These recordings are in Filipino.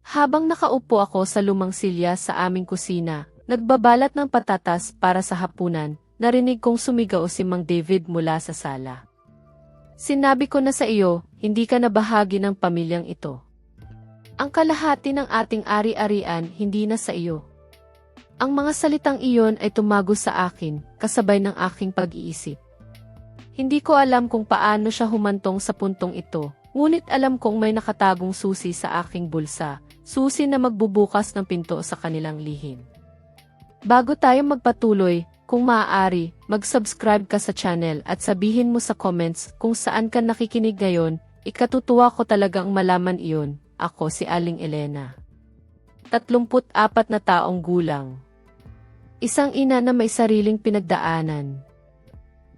Habang nakaupo ako sa lumang silya sa aming kusina, nagbabalat ng patatas para sa hapunan, narinig kong sumigaw si Mang David mula sa sala. Sinabi ko na sa iyo, hindi ka na bahagi ng pamilyang ito. Ang kalahati ng ating ari-arian hindi na sa iyo. Ang mga salitang iyon ay tumago sa akin, kasabay ng aking pag-iisip. Hindi ko alam kung paano siya humantong sa puntong ito, ngunit alam kong may nakatagong susi sa aking bulsa, susi na magbubukas ng pinto sa kanilang lihim. Bago tayo magpatuloy, kung maaari, mag-subscribe ka sa channel at sabihin mo sa comments kung saan ka nakikinig ngayon, ikatutuwa ko talagang malaman iyon. Ako si Aling Elena. 34 na taong gulang. Isang ina na may sariling pinagdaanan.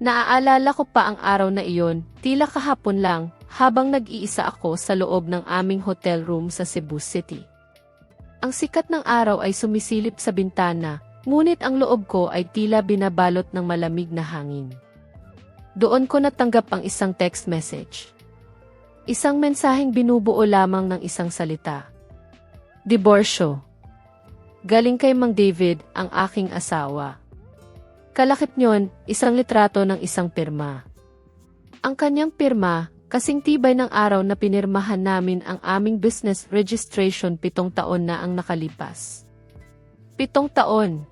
Naaalala ko pa ang araw na iyon, tila kahapon lang, habang nag-iisa ako sa loob ng aming hotel room sa Cebu City. Ang sikat ng araw ay sumisilip sa bintana, ngunit ang loob ko ay tila binabalot ng malamig na hangin. Doon ko natanggap ang isang text message. Isang mensaheng binubuo lamang ng isang salita. Diborsyo. Galing kay Mang David, ang aking asawa. Kalakip niyon, isang litrato ng isang pirma. Ang kanyang pirma, kasing tibay ng araw na pinirmahan namin ang aming business registration 7 taon na ang nakalipas. 7 taon.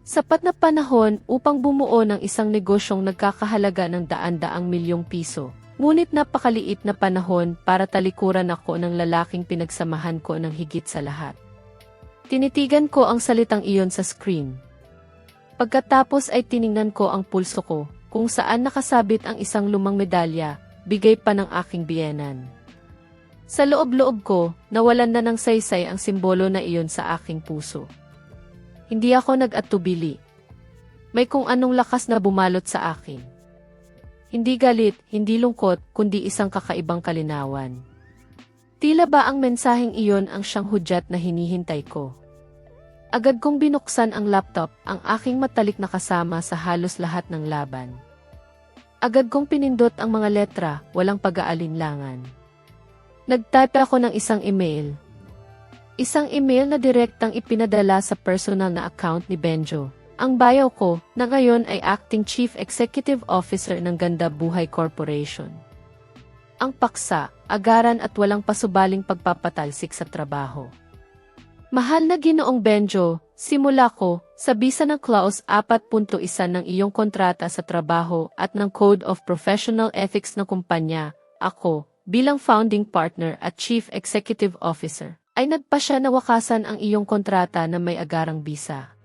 Sapat na panahon upang bumuo ng isang negosyong nagkakahalaga ng daan-daang milyong piso. Ngunit napakaliit na panahon para talikuran ako ng lalaking pinagsamahan ko ng higit sa lahat. Tinitigan ko ang salitang iyon sa screen. Pagkatapos ay tiningnan ko ang pulso ko, kung saan nakasabit ang isang lumang medalya, bigay pa ng aking biyenan. Sa loob-loob ko, nawalan na ng saysay ang simbolo na iyon sa aking puso. Hindi ako nag-atubili. May kung anong lakas na bumalot sa akin. Hindi galit, hindi lungkot, kundi isang kakaibang kalinawan. Tila ba ang mensaheng iyon ang siyang hudyat na hinihintay ko? Agad kong binuksan ang laptop, ang aking matalik na kasama sa halos lahat ng laban. Agad kong pinindot ang mga letra, walang pag-aalinlangan. Nag-type ako ng isang email. Isang email na direktang ipinadala sa personal na account ni Benjo. Ang bio ko, na ngayon ay Acting Chief Executive Officer ng Ganda Buhay Corporation. Ang paksa, agaran at walang pasubaling pagpapatalsik sa trabaho. Mahal na Ginoong Benjo, simula ko, sa bisa ng Clause 4.1 ng iyong kontrata sa trabaho at ng Code of Professional Ethics ng kumpanya, ako, bilang founding partner at Chief Executive Officer, ay nagpasya na wakasan ang iyong kontrata na may agarang bisa.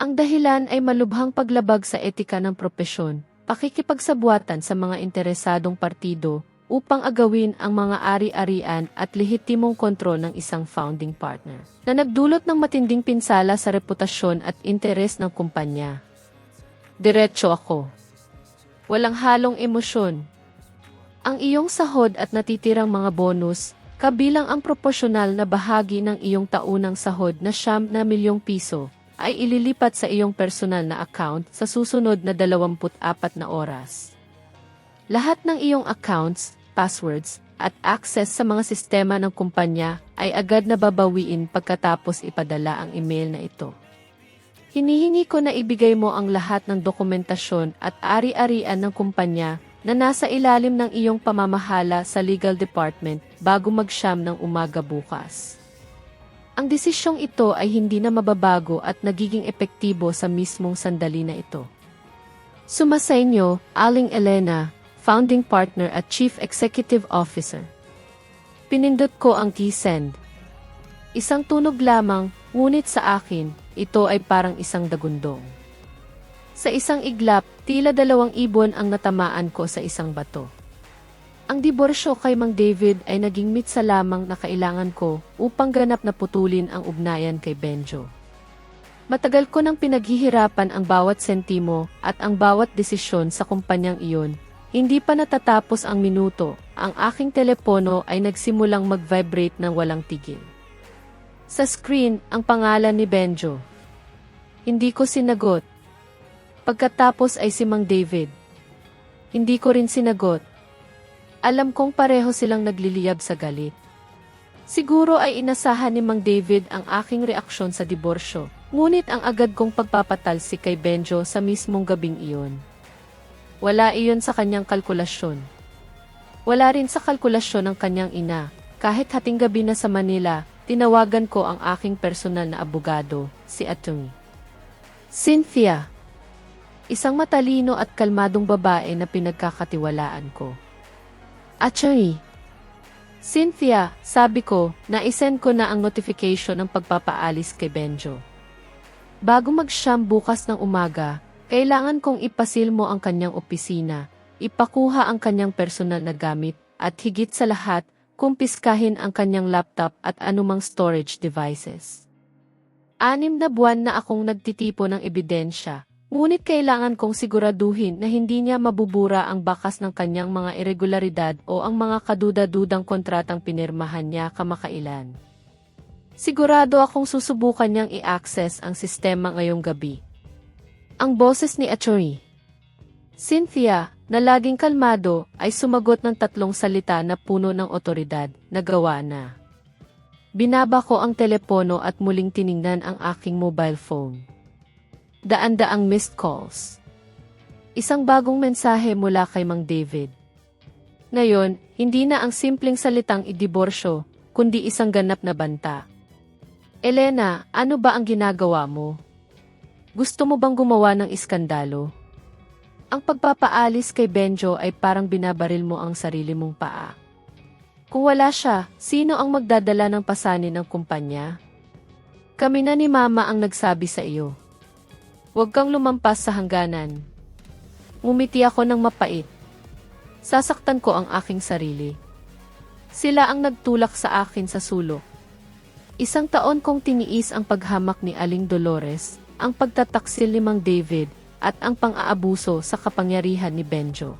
Ang dahilan ay malubhang paglabag sa etika ng propesyon, pakikipagsabuatan sa mga interesadong partido, upang agawin ang mga ari-arian at lehitimong kontrol ng isang founding partner, na nagdulot ng matinding pinsala sa reputasyon at interes ng kumpanya. Diretso ako. Walang halong emosyon. Ang iyong sahod at natitirang mga bonus, kabilang ang proporsyonal na bahagi ng iyong taunang sahod na ₱9 milyong piso, ay ililipat sa iyong personal na account sa susunod na 24 na oras. Lahat ng iyong accounts, passwords, at access sa mga sistema ng kumpanya ay agad na babawiin pagkatapos ipadala ang email na ito. Hinihingi ko na ibigay mo ang lahat ng dokumentasyon at ari-arian ng kumpanya na nasa ilalim ng iyong pamamahala sa legal department bago mag-siyam ng umaga bukas. Ang desisyong ito ay hindi na mababago at nagiging epektibo sa mismong sandali na ito. Sumasainyo, Aling Elena, Founding Partner at Chief Executive Officer. Pinindot ko ang key send. Isang tunog lamang, ngunit sa akin, ito ay parang isang dagundong. Sa isang iglap, tila 2 ibon ang natamaan ko sa isang bato. Ang diborsyo kay Mang David ay naging mitsa lamang na kailangan ko upang ganap na putulin ang ugnayan kay Benjo. Matagal ko nang pinaghihirapan ang bawat sentimo at ang bawat desisyon sa kumpanyang iyon. Hindi pa natatapos ang minuto, ang aking telepono ay nagsimulang mag-vibrate ng walang tigil. Sa screen, ang pangalan ni Benjo. Hindi ko sinagot. Pagkatapos ay si Mang David. Hindi ko rin sinagot. Alam kong pareho silang nagliliyab sa galit. Siguro ay inasahan ni Mang David ang aking reaksyon sa diborsyo, ngunit ang agad kong pagpapatalsik kay Benjo sa mismong gabing iyon. Wala iyon sa kanyang kalkulasyon. Wala rin sa kalkulasyon ng kanyang ina. Kahit hating gabi na sa Manila, tinawagan ko ang aking personal na abogado, si Atty. Cynthia. Isang matalino at kalmadong babae na pinagkakatiwalaan ko. Atty. Cynthia, sabi ko, na-isend ko na ang notification ng pagpapaalis kay Benjo. Bago mag-siyam bukas ng umaga, kailangan kong ipasil mo ang kanyang opisina, ipakuha ang kanyang personal na gamit, at higit sa lahat, kumpiskahin ang kanyang laptop at anumang storage devices. 6 na buwan na akong nagtitipo ng ebidensya, ngunit kailangan kong siguraduhin na hindi niya mabubura ang bakas ng kanyang mga irregularidad o ang mga kaduda-dudang kontratang pinirmahan niya kamakailan. Sigurado akong susubukan niyang i-access ang sistema ngayong gabi. Ang boses ni Atty. Cynthia, na laging kalmado, ay sumagot ng 3 salita na puno ng otoridad, nagawa na. Binaba ko ang telepono at muling tiningnan ang aking mobile phone. Daan-daang missed calls. Isang bagong mensahe mula kay Mang David. Ngayon, hindi na ang simpleng salitang idiborsyo, kundi isang ganap na banta. Elena, ano ba ang ginagawa mo? Gusto mo bang gumawa ng iskandalo? Ang pagpapaalis kay Benjo ay parang binabaril mo ang sarili mong paa. Kung wala siya, sino ang magdadala ng pasanin ng kumpanya? Kami na ni Mama ang nagsabi sa iyo. Huwag kang lumampas sa hangganan. Ngumiti ako ng mapait. Sasaktan ko ang aking sarili. Sila ang nagtulak sa akin sa sulok. 1 taon kong tiniis ang paghamak ni Aling Dolores, ang pagtataksil ni Mang David, at ang pang-aabuso sa kapangyarihan ni Benjo.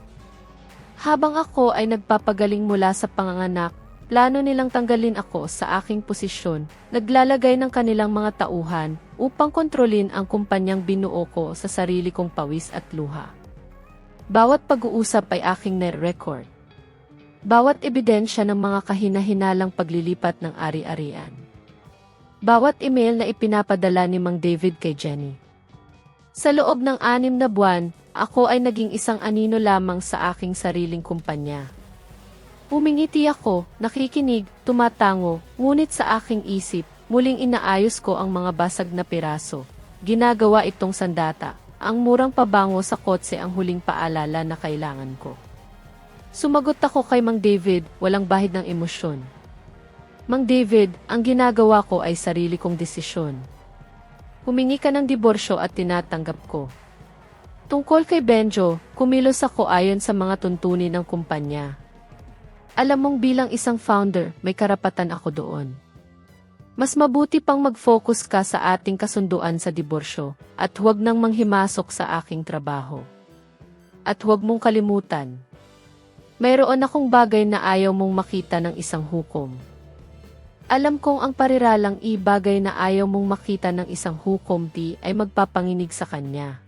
Habang ako ay nagpapagaling mula sa panganganak, plano nilang tanggalin ako sa aking posisyon, naglalagay ng kanilang mga tauhan upang kontrolin ang kumpanyang binuo ko sa sarili kong pawis at luha. Bawat pag-uusap ay aking net-record. Bawat ebidensya ng mga kahina-hinalang paglilipat ng ari-arian. Bawat email na ipinapadala ni Mang David kay Jenny. Sa loob ng 6 na buwan, ako ay naging isang anino lamang sa aking sariling kumpanya. Humingiti ako, nakikinig, tumatango, ngunit sa aking isip, muling inaayos ko ang mga basag na piraso. Ginagawa itong sandata, ang murang pabango sa kotse ang huling paalala na kailangan ko. Sumagot ako kay Mang David, walang bahid ng emosyon. Mang David, ang ginagawa ko ay sarili kong desisyon. Humingi ka ng diborsyo at tinatanggap ko. Tungkol kay Benjo, kumilos ako ayon sa mga tuntunin ng kumpanya. Alam mong bilang isang founder, may karapatan ako doon. Mas mabuti pang mag-focus ka sa ating kasunduan sa diborsyo at huwag nang manghimasok sa aking trabaho. At huwag mong kalimutan. Mayroon akong bagay na ayaw mong makita ng isang hukom. Alam kong ang pariralang bagay na ayaw mong makita ng isang hukom ay magpapanginig sa kanya.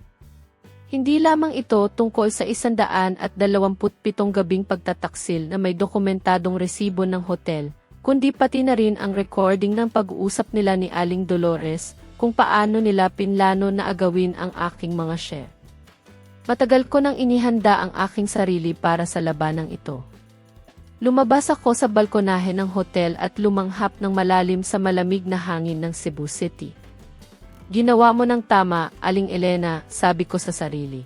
Hindi lamang ito tungkol sa 127 gabing pagtataksil na may dokumentadong resibo ng hotel, kundi pati na rin ang recording ng pag-uusap nila ni Aling Dolores kung paano nila pinlano na agawin ang aking mga share. Matagal ko nang inihanda ang aking sarili para sa labanang ito. Lumabas ako sa balkonahe ng hotel at lumanghap ng malalim sa malamig na hangin ng Cebu City. Ginawa mo ng tama, Aling Elena, sabi ko sa sarili.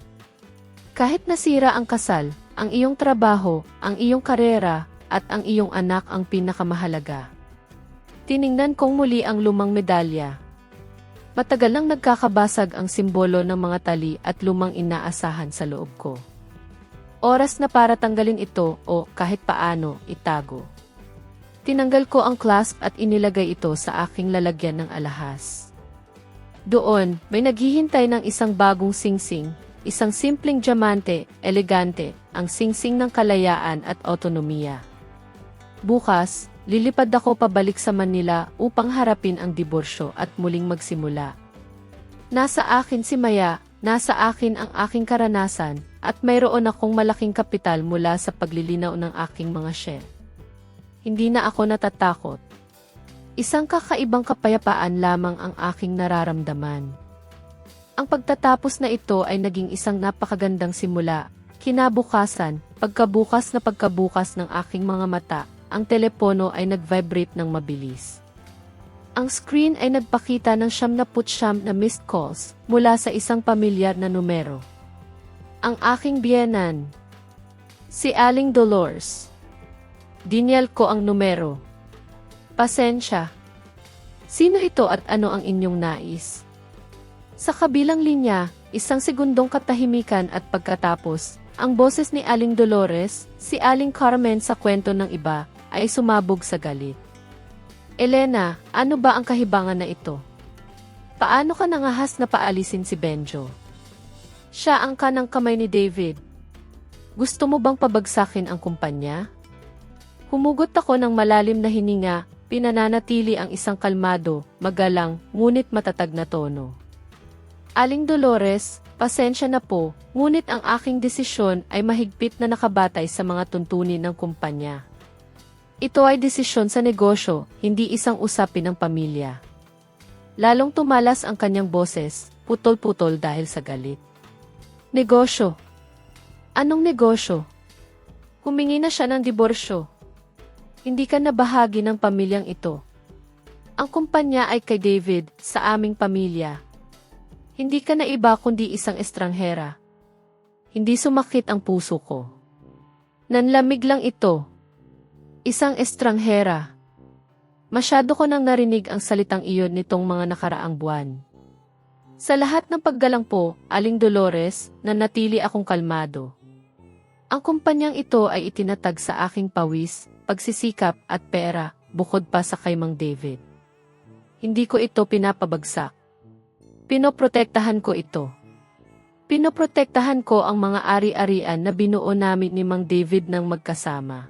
Kahit nasira ang kasal, ang iyong trabaho, ang iyong karera, at ang iyong anak ang pinakamahalaga. Tiningnan kong muli ang lumang medalya. Matagal nang nagkakabasag ang simbolo ng mga tali at lumang inaasahan sa loob ko. Oras na para tanggalin ito o kahit paano itago. Tinanggal ko ang clasp at inilagay ito sa aking lalagyan ng alahas. Doon, may naghihintay ng isang bagong singsing, isang simpleng diamante, elegante, ang singsing ng kalayaan at autonomiya. Bukas, lilipad ako pabalik sa Manila upang harapin ang diborsyo at muling magsimula. Nasa akin si Maya, nasa akin ang aking karanasan, at mayroon akong malaking kapital mula sa paglilinaw ng aking mga share. Hindi na ako natatakot. Isang kakaibang kapayapaan lamang ang aking nararamdaman. Ang pagtatapos na ito ay naging isang napakagandang simula. Kinabukasan, pagkabukas ng aking mga mata, ang telepono ay nag-vibrate ng mabilis. Ang screen ay nagpakita ng 79 na missed calls mula sa isang pamilyar na numero. Ang aking biyenan. Si Aling Dolores. Dinyal ko ang numero. Pasensya. Sino ito at ano ang inyong nais? Sa kabilang linya, isang segundong katahimikan at pagkatapos, ang boses ni Aling Dolores, si Aling Carmen sa kwento ng iba, ay sumabog sa galit. Elena, ano ba ang kahibangan na ito? Paano ka nangahas na paalisin si Benjo? Siya ang kanang kamay ni David. Gusto mo bang pabagsakin ang kumpanya? Humugot ako ng malalim na hininga, pinananatili ang isang kalmado, magalang, ngunit matatag na tono. Aling Dolores, pasensya na po, ngunit ang aking desisyon ay mahigpit na nakabatay sa mga tuntunin ng kumpanya. Ito ay desisyon sa negosyo, hindi isang usapin ng pamilya. Lalong tumalas ang kanyang boses, putol-putol dahil sa galit. Negosyo? Anong negosyo? Humingi na siya ng diborsyo. Hindi ka na bahagi ng pamilyang ito. Ang kumpanya ay kay David, sa aming pamilya. Hindi ka na iba kundi isang estranghera. Hindi sumakit ang puso ko. Nanlamig lang ito. Isang estranghera. Masyado ko nang narinig ang salitang iyon nitong mga nakaraang buwan. Sa lahat ng paggalang po, Aling Dolores, nanatili akong kalmado. Ang kumpanyang ito ay itinatag sa aking pawis, pagsisikap at pera, bukod pa sa kay Mang David. Hindi ko ito pinapabagsak. Pinoprotektahan ko ito. Pinoprotektahan ko ang mga ari-arian na binuo namin ni Mang David ng magkasama.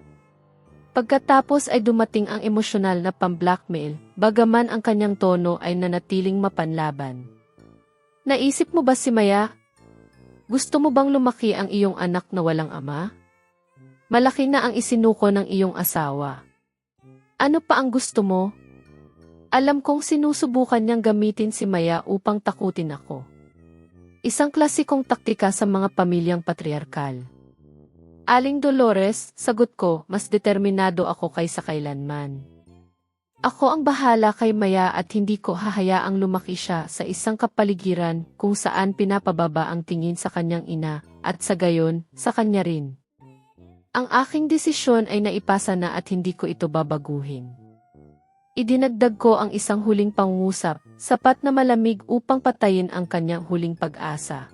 Pagkatapos ay dumating ang emosyonal na pamblackmail, bagaman ang kanyang tono ay nanatiling mapanlaban. Naisip mo ba si Maya? Gusto mo bang lumaki ang iyong anak na walang ama? Malaki na ang isinuko ng iyong asawa. Ano pa ang gusto mo? Alam kong sinusubukan niyang gamitin si Maya upang takutin ako. Isang klasikong taktika sa mga pamilyang patriarkal. Aling Dolores, sagot ko, mas determinado ako kaysa kailanman. Ako ang bahala kay Maya at hindi ko hahayaang lumaki siya sa isang kapaligiran kung saan pinapababa ang tingin sa kanyang ina at sa gayon, sa kanya rin. Ang aking desisyon ay naipasa na at hindi ko ito babaguhin. Idinagdag ko ang isang huling pangungusap, sapat na malamig upang patayin ang kanyang huling pag-asa.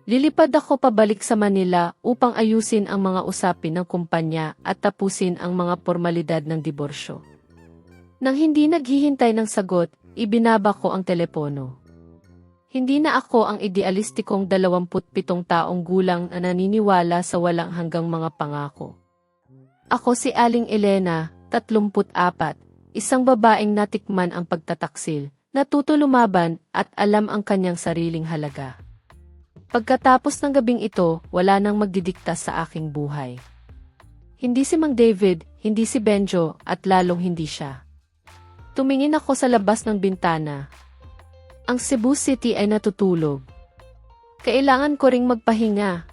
Lilipad ako pabalik sa Manila upang ayusin ang mga usapin ng kumpanya at tapusin ang mga formalidad ng diborsyo. Nang hindi naghihintay ng sagot, ibinaba ko ang telepono. Hindi na ako ang idealistikong 27 taong gulang na naniniwala sa walang hanggang mga pangako. Ako si Aling Elena, 34, isang babaeng natikman ang pagtataksil, natuto lumaban at alam ang kanyang sariling halaga. Pagkatapos ng gabing ito, wala nang magdidikta sa aking buhay. Hindi si Mang David, hindi si Benjo, at lalong hindi siya. Tumingin ako sa labas ng bintana. Ang Cebu City ay natutulog. Kailangan ko ring magpahinga.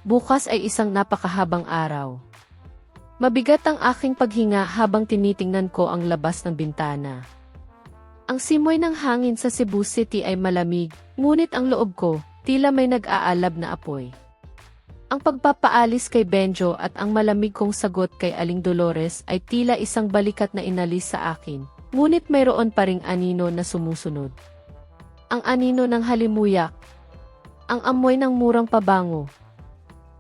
Bukas ay isang napakahabang araw. Mabigat ang aking paghinga habang tinitingnan ko ang labas ng bintana. Ang simoy ng hangin sa Cebu City ay malamig, ngunit ang loob ko, tila may nag-aalab na apoy. Ang pagpapaalis kay Benjo at ang malamig kong sagot kay Aling Dolores ay tila isang balikat na inalis sa akin, ngunit mayroon pa ring anino na sumusunod. Ang anino ng halimuyak. Ang amoy ng murang pabango.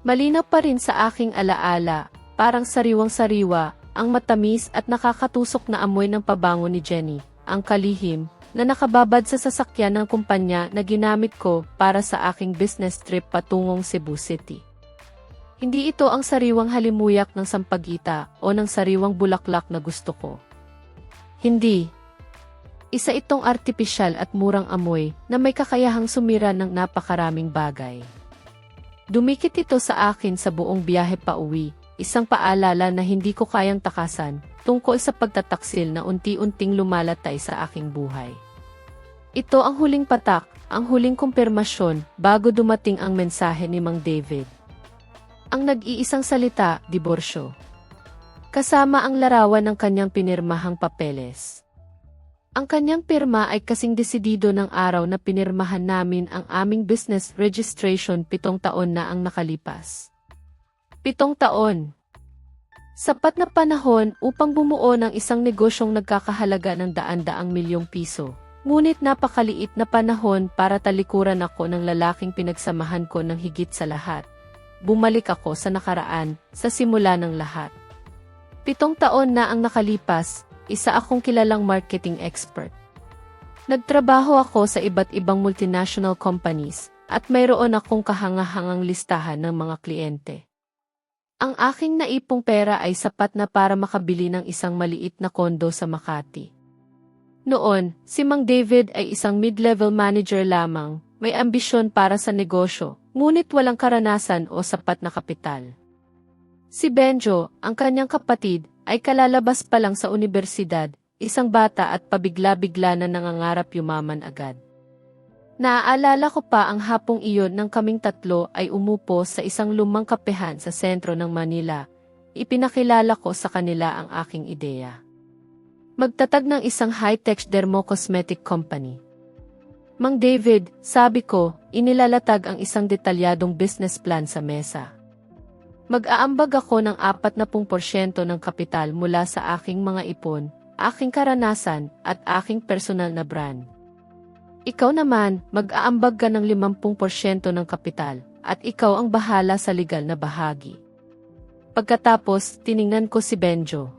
Malinaw pa rin sa aking alaala, parang sariwang-sariwa, ang matamis at nakakatusok na amoy ng pabango ni Jenny, ang kalihim, na nakababad sa sasakyan ng kumpanya na ginamit ko para sa aking business trip patungong Cebu City. Hindi ito ang sariwang halimuyak ng sampagita o ng sariwang bulaklak na gusto ko. Hindi. Isa itong artipisyal at murang amoy na may kakayahang sumira ng napakaraming bagay. Dumikit ito sa akin sa buong biyahe pa uwi, isang paalala na hindi ko kayang takasan tungkol sa pagtataksil na unti-unting lumalatay sa aking buhay. Ito ang huling patak, ang huling kumpirmasyon bago dumating ang mensahe ni Mang David. Ang nag-iisang salita, diborsyo. Kasama ang larawan ng kanyang pinirmahang papeles. Ang kanyang pirma ay kasing desidido ng araw na pinirmahan namin ang aming business registration 7 taon na ang nakalipas. 7 taon. Sapat na panahon upang bumuo ng isang negosyong nagkakahalaga ng daan-daang milyong piso. Ngunit napakaliit na panahon para talikuran ako ng lalaking pinagsamahan ko ng higit sa lahat. Bumalik ako sa nakaraan, sa simula ng lahat. 7 taon na ang nakalipas, isa akong kilalang marketing expert. Nagtrabaho ako sa iba't ibang multinational companies at mayroon akong kahangahangang listahan ng mga kliyente. Ang aking naipong pera ay sapat na para makabili ng isang maliit na kondo sa Makati. Noon, si Mang David ay isang mid-level manager lamang, may ambisyon para sa negosyo, ngunit walang karanasan o sapat na kapital. Si Benjo, ang kanyang kapatid, ay kalalabas pa lang sa unibersidad, isang bata at pabigla-bigla na nangangarap yumaman agad. Naaalala ko pa ang hapong iyon nang kaming tatlo ay umupo sa isang lumang kapehan sa sentro ng Manila. Ipinakilala ko sa kanila ang aking ideya. Magtatag ng isang high-tech dermo-cosmetic company. Mang David, sabi ko, inilalatag ang isang detalyadong business plan sa mesa. Mag-aambag ako ng 40% ng kapital mula sa aking mga ipon, aking karanasan, at aking personal na brand. Ikaw naman, mag-aambag ka ng 50% ng kapital, at ikaw ang bahala sa legal na bahagi. Pagkatapos, tiningnan ko si Benjo.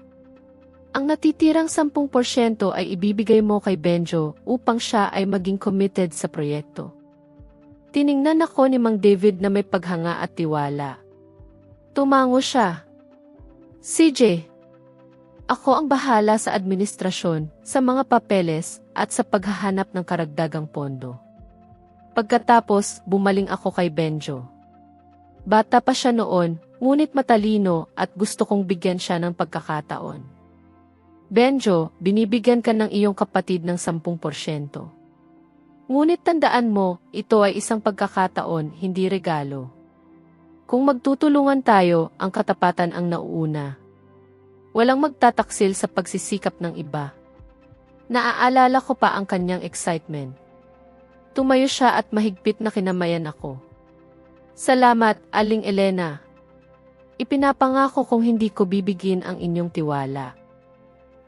Ang natitirang 10% ay ibibigay mo kay Benjo upang siya ay maging committed sa proyekto. Tiningnan ako ni Mang David na may paghanga at tiwala. Tumango siya. CJ, ako ang bahala sa administrasyon, sa mga papeles, at sa paghahanap ng karagdagang pondo. Pagkatapos, bumaling ako kay Benjo. Bata pa siya noon, ngunit matalino at gusto kong bigyan siya ng pagkakataon. Benjo, binibigyan ka ng iyong kapatid ng 10%. Ngunit tandaan mo, ito ay isang pagkakataon, hindi regalo. Kung magtutulungan tayo, ang katapatan ang nauuna. Walang magtataksil sa pagsisikap ng iba. Naaalala ko pa ang kanyang excitement. Tumayo siya at mahigpit na kinamayan ako. Salamat, Aling Elena. Ipinapangako kong hindi ko bibigin ang inyong tiwala.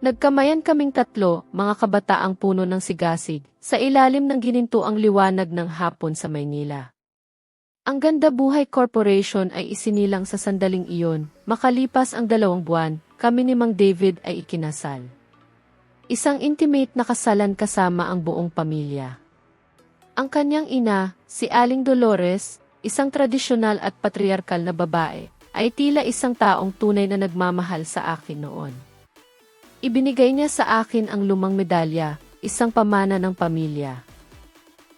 Nagkamayan kaming tatlo, mga kabataang puno ng sigasig, sa ilalim ng ginintuang liwanag ng hapon sa Maynila. Ang Ganda Buhay Corporation ay isinilang sa sandaling iyon. Makalipas ang 2 buwan, kami ni Mang David ay ikinasal. Isang intimate na kasalan kasama ang buong pamilya. Ang kanyang ina, si Aling Dolores, isang tradisyonal at patriarkal na babae, ay tila isang taong tunay na nagmamahal sa akin noon. Ibinigay niya sa akin ang lumang medalya, isang pamana ng pamilya.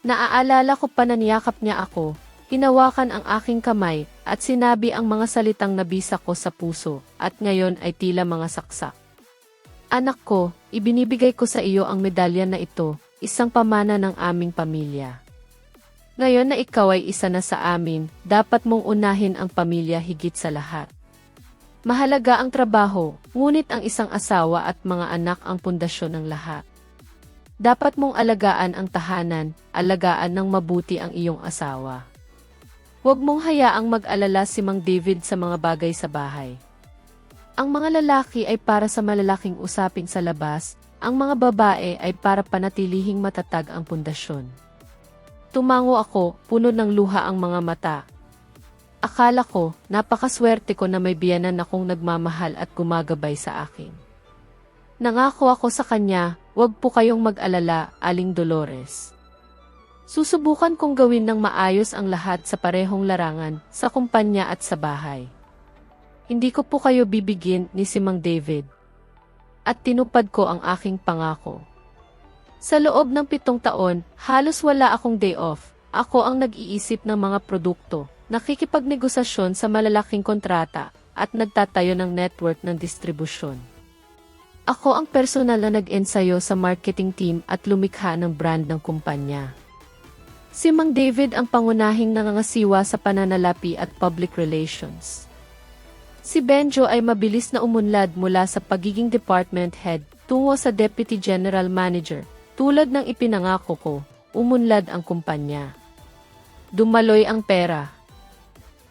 Naaalala ko pa na niyakap niya ako, hinawakan ang aking kamay, at sinabi ang mga salitang nabisa ko sa puso, at ngayon ay tila mga saksak. Anak ko, ibinibigay ko sa iyo ang medalya na ito, isang pamana ng aming pamilya. Ngayon na ikaw ay isa na sa amin, dapat mong unahin ang pamilya higit sa lahat. Mahalaga ang trabaho, ngunit ang isang asawa at mga anak ang pundasyon ng lahat. Dapat mong alagaan ang tahanan, alagaan ng mabuti ang iyong asawa. Huwag mong hayaang mag-alala si Mang David sa mga bagay sa bahay. Ang mga lalaki ay para sa malalaking usapin sa labas, ang mga babae ay para panatilihing matatag ang pundasyon. Tumango ako, puno ng luha ang mga mata. Akala ko, napakaswerte ko na may biyanan akong nagmamahal at gumagabay sa akin. Nangako ako sa kanya, huwag po kayong mag-alala, Aling Dolores. Susubukan kong gawin ng maayos ang lahat sa parehong larangan, sa kumpanya at sa bahay. Hindi ko po kayo bibigyan ni si Mang David. At tinupad ko ang aking pangako. Sa loob ng 7 taon, halos wala akong day off. Ako ang nag-iisip ng mga produkto, nakikipagnegosasyon sa malalaking kontrata, at nagtatayo ng network ng distribusyon. Ako ang personal na nag-ensayo sa marketing team at lumikha ng brand ng kumpanya. Si Mang David ang pangunahing nangangasiwa sa pananalapi at public relations. Si Benjo ay mabilis na umunlad mula sa pagiging department head tungo sa deputy general manager. Tulad ng ipinangako ko, umunlad ang kumpanya. Dumaloy ang pera.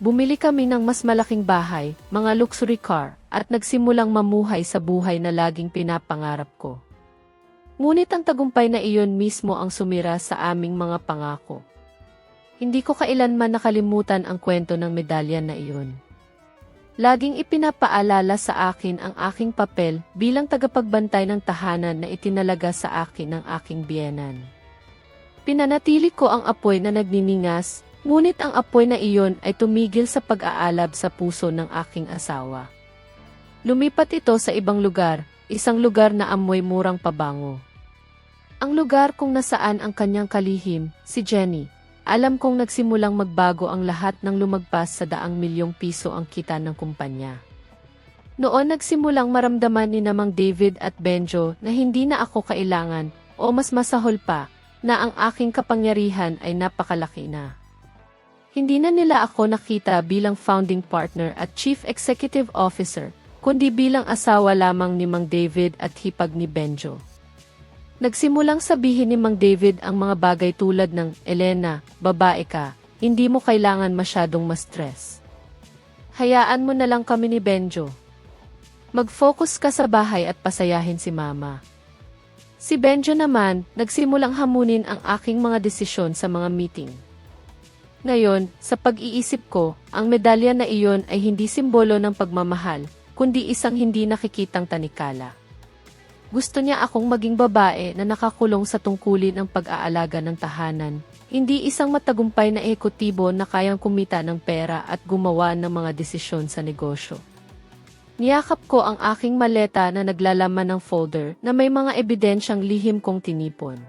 Bumili kami ng mas malaking bahay, mga luxury car, at nagsimulang mamuhay sa buhay na laging pinapangarap ko. Ngunit ang tagumpay na iyon mismo ang sumira sa aming mga pangako. Hindi ko kailanman nakalimutan ang kwento ng medalya na iyon. Laging ipinapaalala sa akin ang aking papel bilang tagapagbantay ng tahanan na itinalaga sa akin ng aking biyenan. Pinanatili ko ang apoy na nagniningas, ngunit ang apoy na iyon ay tumigil sa pag-aalab sa puso ng aking asawa. Lumipat ito sa ibang lugar, isang lugar na amoy murang pabango. Ang lugar kung nasaan ang kanyang kalihim, si Jenny. Alam kong nagsimulang magbago ang lahat ng lumagpas sa daang milyong piso ang kita ng kumpanya. Noon nagsimulang maramdaman ni Mang David at Benjo na hindi na ako kailangan, o mas masahol pa, na ang aking kapangyarihan ay napakalaki na. Hindi na nila ako nakita bilang founding partner at chief executive officer, kundi bilang asawa lamang ni Mang David at hipag ni Benjo. Nagsimulang sabihin ni Mang David ang mga bagay tulad ng, Elena, babae ka, hindi mo kailangan masyadong ma-stress. Hayaan mo na lang kami ni Benjo. Mag-focus ka sa bahay at pasayahin si Mama. Si Benjo naman, nagsimulang hamunin ang aking mga desisyon sa mga meeting. Ngayon, sa pag-iisip ko, ang medalya na iyon ay hindi simbolo ng pagmamahal, kundi isang hindi nakikitang tanikala. Gusto niya akong maging babae na nakakulong sa tungkulin ng pag-aalaga ng tahanan, hindi isang matagumpay na ehekutibo na kayang kumita ng pera at gumawa ng mga desisyon sa negosyo. Niyakap ko ang aking maleta na naglalaman ng folder na may mga ebidensyang lihim kong tinipon.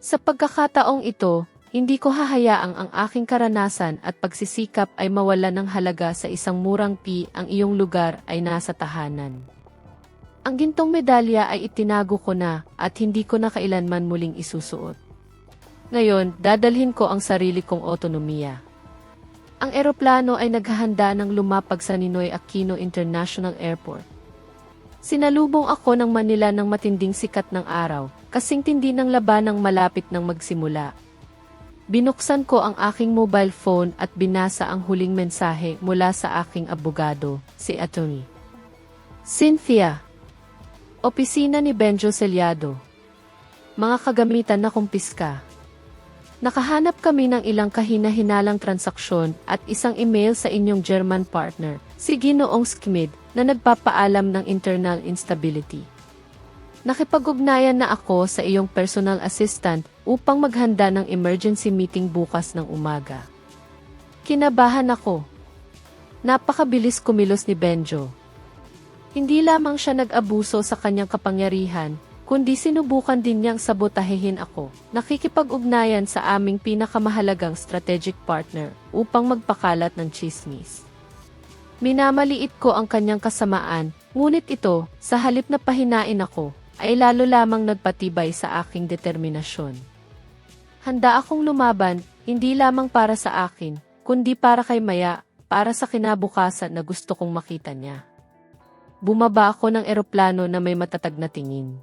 Sa pagkakataong ito, hindi ko hahayaang ang aking karanasan at pagsisikap ay mawala ng halaga sa isang murang ang iyong lugar ay nasa tahanan. Ang gintong medalya ay itinago ko na at hindi ko na kailanman muling isusuot. Ngayon, dadalhin ko ang sarili kong otonomiya. Ang eroplano ay naghahanda ng lumapag sa Ninoy Aquino International Airport. Sinalubong ako ng Manila ng matinding sikat ng araw, kasing tindi ng labanang malapit ng magsimula. Binuksan ko ang aking mobile phone at binasa ang huling mensahe mula sa aking abogado, si Atty. Cynthia. Opisina ni Benjo Sellado. Mga kagamitan na kumpiska. Nakahanap kami ng ilang kahina-hinalang transaksyon at isang email sa inyong German partner, si Ginoong Schmid, na nagpapaalam ng internal instability. Nakipag-ugnayan na ako sa iyong personal assistant upang maghanda ng emergency meeting bukas ng umaga. Kinabahan ako. Napakabilis kumilos ni Benjo. Hindi lamang siya nag-abuso sa kanyang kapangyarihan, kundi sinubukan din niyang sabotahehin ako, nakikipag-ugnayan sa aming pinakamahalagang strategic partner upang magpakalat ng tsismis. Minamaliit ko ang kanyang kasamaan, ngunit ito, sa halip na pahinain ako, ay lalo lamang nagpatibay sa aking determinasyon. Handa akong lumaban, hindi lamang para sa akin, kundi para kay Maya, para sa kinabukasan na gusto kong makita niya. Bumaba ako ng eroplano na may matatag na tingin.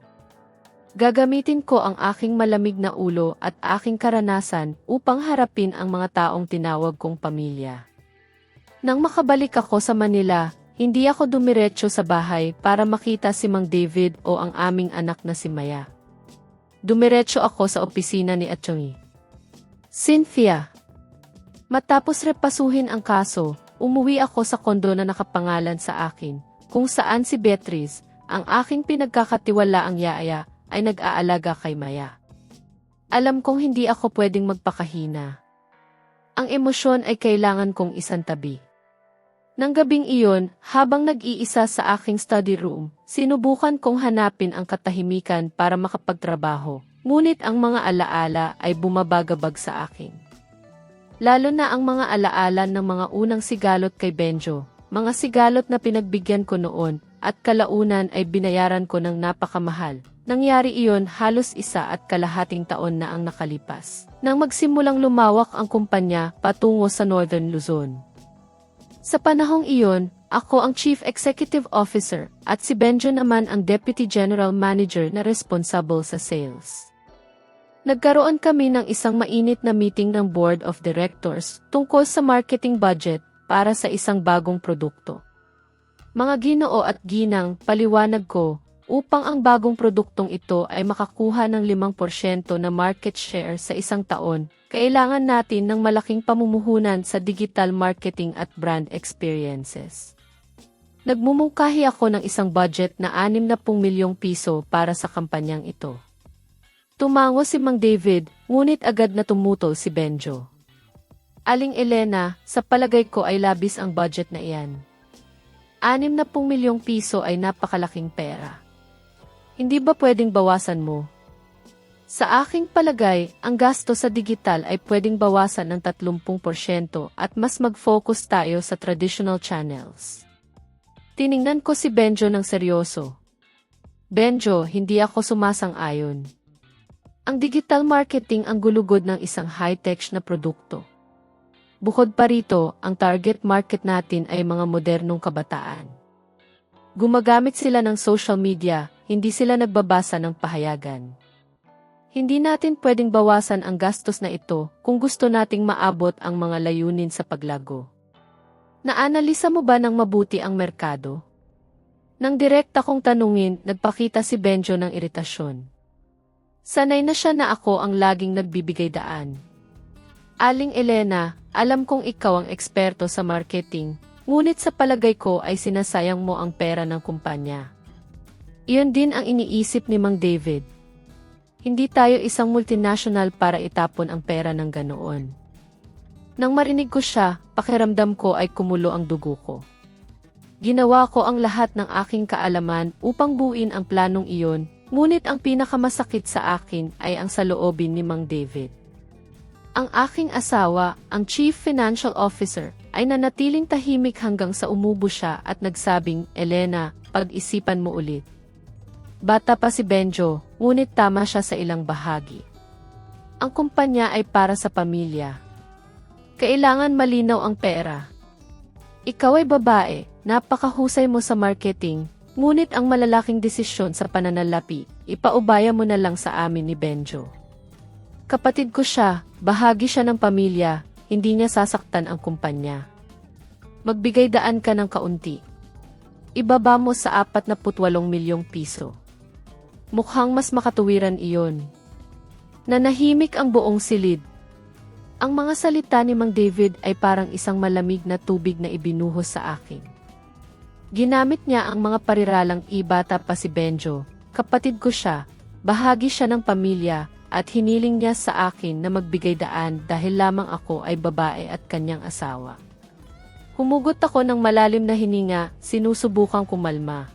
Gagamitin ko ang aking malamig na ulo at aking karanasan upang harapin ang mga taong tinawag kong pamilya. Nang makabalik ako sa Manila, hindi ako dumiretso sa bahay para makita si Mang David o ang aming anak na si Maya. Dumiretso ako sa opisina ni Atty. Cynthia. Matapos repasuhin ang kaso, umuwi ako sa kondo na nakapangalan sa akin, kung saan si Beatrice, ang aking pinagkakatiwalaang yaya, ay nag-aalaga kay Maya. Alam kong hindi ako pwedeng magpakahina. Ang emosyon ay kailangan kong isantabi. Nang gabing iyon, habang nag-iisa sa aking study room, sinubukan kong hanapin ang katahimikan para makapagtrabaho, ngunit ang mga alaala ay bumabagabag sa akin. Lalo na ang mga alaala ng mga unang sigalot kay Benjo, mga sigalot na pinagbigyan ko noon, at kalaunan ay binayaran ko ng napakamahal. Nangyari iyon halos 1.5 taon na ang nakalipas, nang magsimulang lumawak ang kumpanya patungo sa Northern Luzon. Sa panahong iyon, ako ang Chief Executive Officer at si Benjo naman ang Deputy General Manager na responsible sa sales. Nagkaroon kami ng isang mainit na meeting ng Board of Directors tungkol sa marketing budget para sa isang bagong produkto. Mga Ginoo at Ginang, paliwanag ko, upang ang bagong produktong ito ay makakuha ng 5% na market share sa isang taon, kailangan natin ng malaking pamumuhunan sa digital marketing at brand experiences. Nagmumungkahi ako ng isang budget na 60 milyong piso para sa kampanyang ito. Tumango si Mang David, ngunit agad na tumutol si Benjo. Aling Elena, sa palagay ko ay labis ang budget na iyan. 60 milyong piso ay napakalaking pera. Hindi ba pwedeng bawasan mo? Sa aking palagay, ang gasto sa digital ay pwedeng bawasan ng 30% at mas mag-focus tayo sa traditional channels. Tiningnan ko si Benjo ng seryoso. Benjo, hindi ako sumasang-ayon. Ang digital marketing ang gulugod ng isang high-tech na produkto. Bukod pa rito, ang target market natin ay mga modernong kabataan. Gumagamit sila ng social media, hindi sila nagbabasa ng pahayagan. Hindi natin pwedeng bawasan ang gastos na ito kung gusto nating maabot ang mga layunin sa paglago. Naanalisa mo ba ng mabuti ang merkado? Nang direkta kong tanungin, nagpakita si Benjo ng iritasyon. Sanay na siya na ako ang laging nagbibigay daan. Aling Elena, alam kong ikaw ang eksperto sa marketing, ngunit sa palagay ko ay sinasayang mo ang pera ng kumpanya. Iyon din ang iniisip ni Mang David. Hindi tayo isang multinational para itapon ang pera ng ganoon. Nang marinig ko siya, pakiramdam ko ay kumulo ang dugo ko. Ginawa ko ang lahat ng aking kaalaman upang buuin ang planong iyon, ngunit ang pinakamasakit sa akin ay ang saloobin ni Mang David. Ang aking asawa, ang Chief Financial Officer, ay nanatiling tahimik hanggang sa umubo siya at nagsabing, Elena, pag-isipan mo ulit. Bata pa si Benjo, ngunit tama siya sa ilang bahagi. Ang kumpanya ay para sa pamilya. Kailangan malinaw ang pera. Ikaw ay babae, napakahusay mo sa marketing, ngunit ang malalaking desisyon sa pananalapi, ipaubaya mo na lang sa amin ni Benjo. Kapatid ko siya, bahagi siya ng pamilya, hindi niya sasaktan ang kumpanya. Magbigay daan ka ng kaunti. Ibaba mo sa 48 milyong piso. Mukhang mas makatuwiran iyon. Nanahimik ang buong silid. Ang mga salita ni Mang David ay parang isang malamig na tubig na ibinuhos sa akin. Ginamit niya ang mga pariralang ibata pa si Benjo, kapatid ko siya, bahagi siya ng pamilya, at hiniling niya sa akin na magbigay daan dahil lamang ako ay babae at kanyang asawa. Humugot ako ng malalim na hininga, sinusubukang kumalma.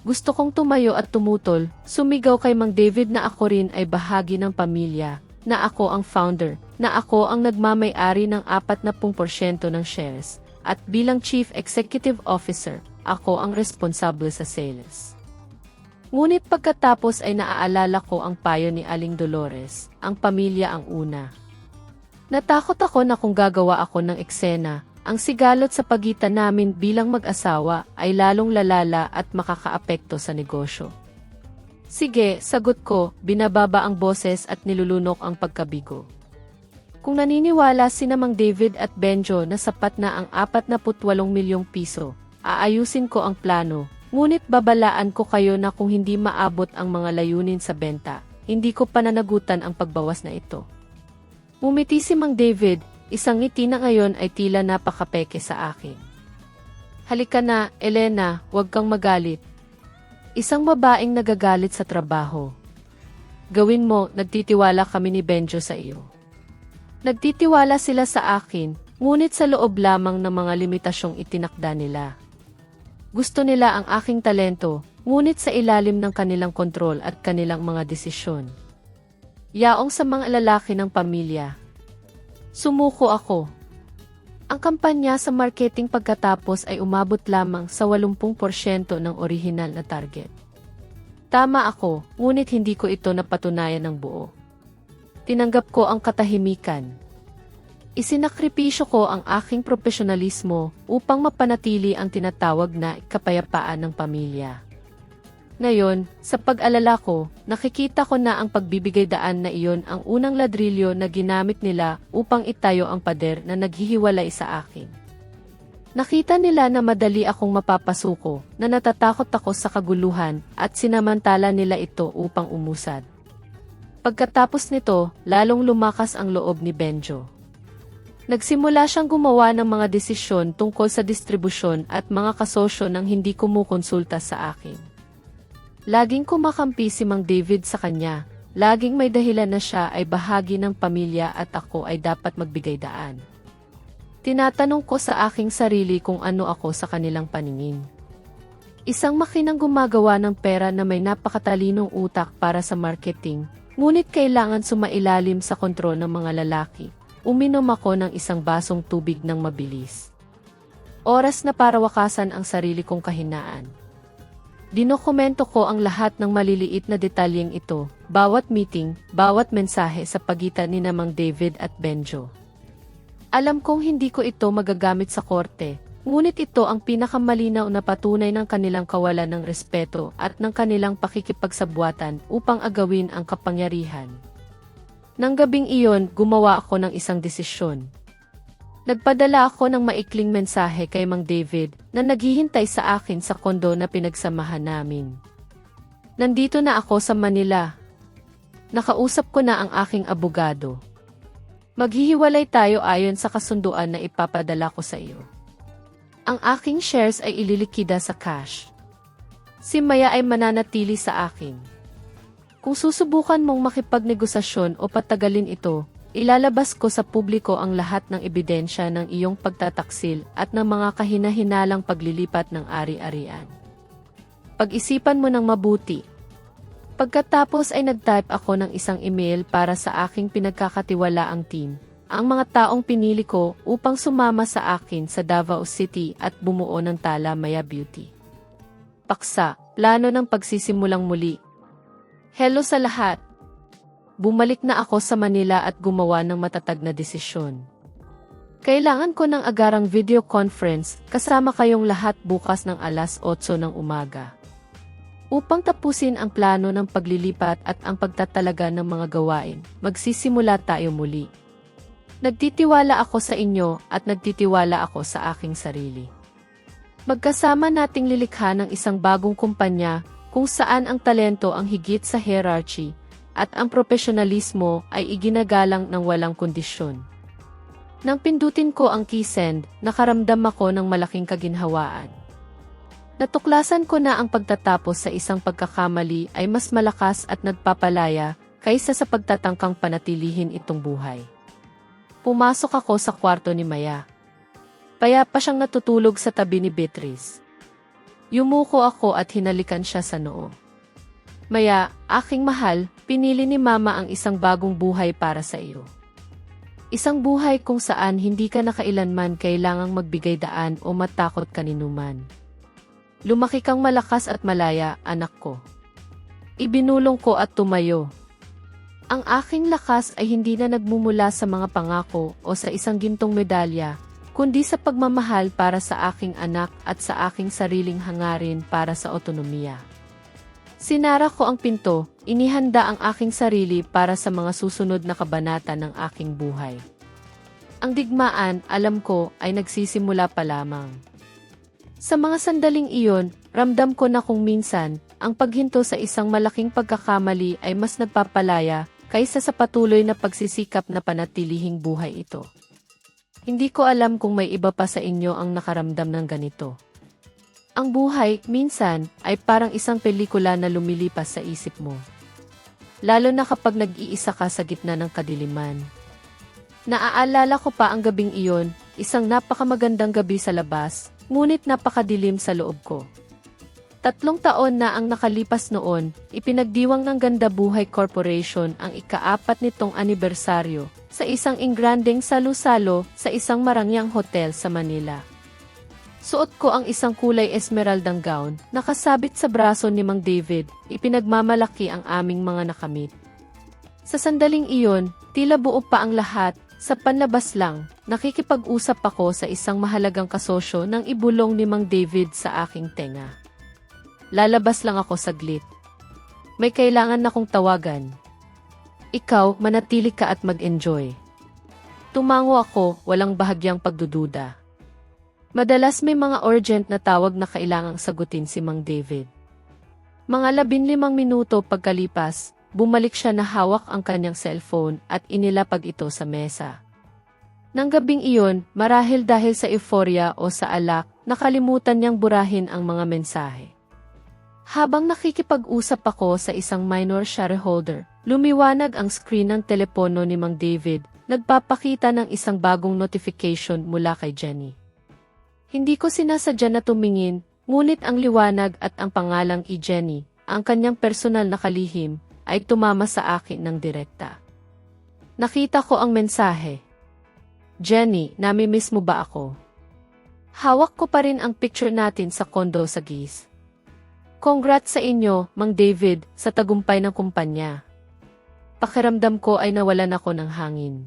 Gusto kong tumayo at tumutol, sumigaw kay Mang David na ako rin ay bahagi ng pamilya, na ako ang founder, na ako ang nagmamay-ari ng 40% ng shares, at bilang Chief Executive Officer, ako ang responsable sa sales. Ngunit pagkatapos ay naaalala ko ang payo ni Aling Dolores, ang pamilya ang una. Natakot ako na kung gagawa ako ng eksena, ang sigalot sa pagitan namin bilang mag-asawa ay lalong lalala at makakaapekto sa negosyo. Sige, sagot ko, binababa ang boses at nilulunok ang pagkabigo. Kung naniniwala sina Mang David at Benjo na sapat na ang 48 milyong piso, aayusin ko ang plano. Ngunit babalaan ko kayo na kung hindi maabot ang mga layunin sa benta, hindi ko pananagutan ang pagbawas na ito. Ngumiti si Mang David, isang ngiti na ngayon ay tila napakapeke sa akin. Halika na, Elena, huwag kang magalit. Isang babaeng nagagalit sa trabaho. Gawin mo, nagtitiwala kami ni Benjo sa iyo. Nagtitiwala sila sa akin, ngunit sa loob lamang ng mga limitasyong itinakda nila. Gusto nila ang aking talento, ngunit sa ilalim ng kanilang kontrol at kanilang mga desisyon. Yaong sa mga lalaki ng pamilya. Sumuko ako. Ang kampanya sa marketing pagkatapos ay umabot lamang sa 80% ng orihinal na target. Tama ako, ngunit hindi ko ito napatunayan ng buo. Tinanggap ko ang katahimikan. Isinakripisyo ko ang aking profesionalismo upang mapanatili ang tinatawag na kapayapaan ng pamilya. Ngayon, sa pag-alala ko, nakikita ko na ang pagbibigay daan na iyon ang unang ladrilyo na ginamit nila upang itayo ang pader na naghihiwalay sa akin. Nakita nila na madali akong mapapasuko, na natatakot ako sa kaguluhan at sinamantala nila ito upang umusad. Pagkatapos nito, lalong lumakas ang loob ni Benjo. Nagsimula siyang gumawa ng mga desisyon tungkol sa distribusyon at mga kasosyo nang hindi kumukonsulta sa akin. Laging kumakampi si Mang David sa kanya, laging may dahilan na siya ay bahagi ng pamilya at ako ay dapat magbigay daan. Tinatanong ko sa aking sarili kung ano ako sa kanilang paningin. Isang makinang gumagawa ng pera na may napakatalinong utak para sa marketing, ngunit kailangan sumailalim sa kontrol ng mga lalaki. Uminom ako ng isang basong tubig ng mabilis. Oras na para wakasan ang sarili kong kahinaan. Dinokumento ko ang lahat ng maliliit na detalyeng ito, bawat meeting, bawat mensahe sa pagitan ni Mang David at Benjo. Alam kong hindi ko ito magagamit sa korte, ngunit ito ang pinakamalinaw na patunay ng kanilang kawalan ng respeto at ng kanilang pakikipagsabwatan upang agawin ang kapangyarihan. Nang gabing iyon, gumawa ako ng isang desisyon. Nagpadala ako ng maikling mensahe kay Mang David na naghihintay sa akin sa kondo na pinagsamahan namin. Nandito na ako sa Manila. Nakausap ko na ang aking abogado. Maghihiwalay tayo ayon sa kasunduan na ipapadala ko sa iyo. Ang aking shares ay ililikida sa cash. Si Maya ay mananatili sa akin. Kung susubukan mong makipagnegosasyon o patagalin ito, ilalabas ko sa publiko ang lahat ng ebidensya ng iyong pagtataksil at ng mga kahina-hinalang paglilipat ng ari-arian. Pag-isipan mo ng mabuti. Pagkatapos ay nag-type ako ng isang email para sa aking pinagkakatiwalaang team, ang mga taong pinili ko upang sumama sa akin sa Davao City at bumuo ng Tala Maya Beauty. Paksa, plano ng pagsisimulang muli. Hello sa lahat! Bumalik na ako sa Manila at gumawa ng matatag na desisyon. Kailangan ko ng agarang video conference kasama kayong lahat bukas ng alas 8 ng umaga. Upang tapusin ang plano ng paglilipat at ang pagtatalaga ng mga gawain, magsisimula tayo muli. Nagtitiwala ako sa inyo at nagtitiwala ako sa aking sarili. Magkasama nating lilikha ng isang bagong kumpanya kung saan ang talento ang higit sa hierarchy at ang profesionalismo ay iginagalang ng walang kondisyon. Nang pindutin ko ang key send, nakaramdam ako ng malaking kaginhawaan. Natuklasan ko na ang pagtatapos sa isang pagkakamali ay mas malakas at nagpapalaya kaysa sa pagtatangkang panatilihin itong buhay. Pumasok ako sa kwarto ni Maya. Payapa siyang natutulog sa tabi ni Beatrice. Yumuko ako at hinalikan siya sa noo. Maya, aking mahal, pinili ni Mama ang isang bagong buhay para sa iyo. Isang buhay kung saan hindi ka na kailanman kailangang magbigay daan o matakot kaninuman. Lumaki kang malakas at malaya, anak ko. Ibinulong ko at tumayo. Ang aking lakas ay hindi na nagmumula sa mga pangako o sa isang gintong medalya, kundi sa pagmamahal para sa aking anak at sa aking sariling hangarin para sa otonomiya. Sinara ko ang pinto, inihanda ang aking sarili para sa mga susunod na kabanata ng aking buhay. Ang digmaan, alam ko, ay nagsisimula pa lamang. Sa mga sandaling iyon, ramdam ko na kung minsan, ang paghinto sa isang malaking pagkakamali ay mas nagpapalaya kaysa sa patuloy na pagsisikap na panatilihing buhay ito. Hindi ko alam kung may iba pa sa inyo ang nakaramdam ng ganito. Ang buhay, minsan, ay parang isang pelikula na lumilipas sa isip mo. Lalo na kapag nag-iisa ka sa gitna ng kadiliman. Naaalala ko pa ang gabing iyon, isang napakamagandang gabi sa labas, ngunit napakadilim sa loob ko. 3 taon na ang nakalipas noon, ipinagdiwang ng Ganda Buhay Corporation ang ika-4 nitong anibersaryo sa isang ingrandeng salu-salo sa isang marangyang hotel sa Manila. Suot ko ang isang kulay esmeraldang gown, nakasabit sa braso ni Mang David, ipinagmamalaki ang aming mga nakamit. Sa sandaling iyon, tila buo pa ang lahat, sa panlabas lang, nakikipag-usap ako sa isang mahalagang kasosyo nang ibulong ni Mang David sa aking tenga. Lalabas lang ako saglit. May kailangan na kong tawagan. Ikaw, manatili ka at mag-enjoy. Tumango ako, walang bahagyang pagdududa. Madalas may mga urgent na tawag na kailangang sagutin si Mang David. Mga 15 minuto pagkalipas, bumalik siya na hawak ang kanyang cellphone at inilapag ito sa mesa. Nang gabing iyon, marahil dahil sa euphoria o sa alak, nakalimutan niyang burahin ang mga mensahe. Habang nakikipag-usap ako sa isang minor shareholder, lumiwanag ang screen ng telepono ni Mang David, nagpapakita ng isang bagong notification mula kay Jenny. Hindi ko sinasadya na tumingin, ngunit ang liwanag at ang pangalang Jenny, ang kanyang personal na kalihim, ay tumama sa akin ng direkta. Nakita ko ang mensahe. Jenny, namimiss mo ba ako? Hawak ko pa rin ang picture natin sa kondo sa GIS. Congrats sa inyo, Mang David, sa tagumpay ng kumpanya. Pakiramdam ko ay nawalan ako ng hangin.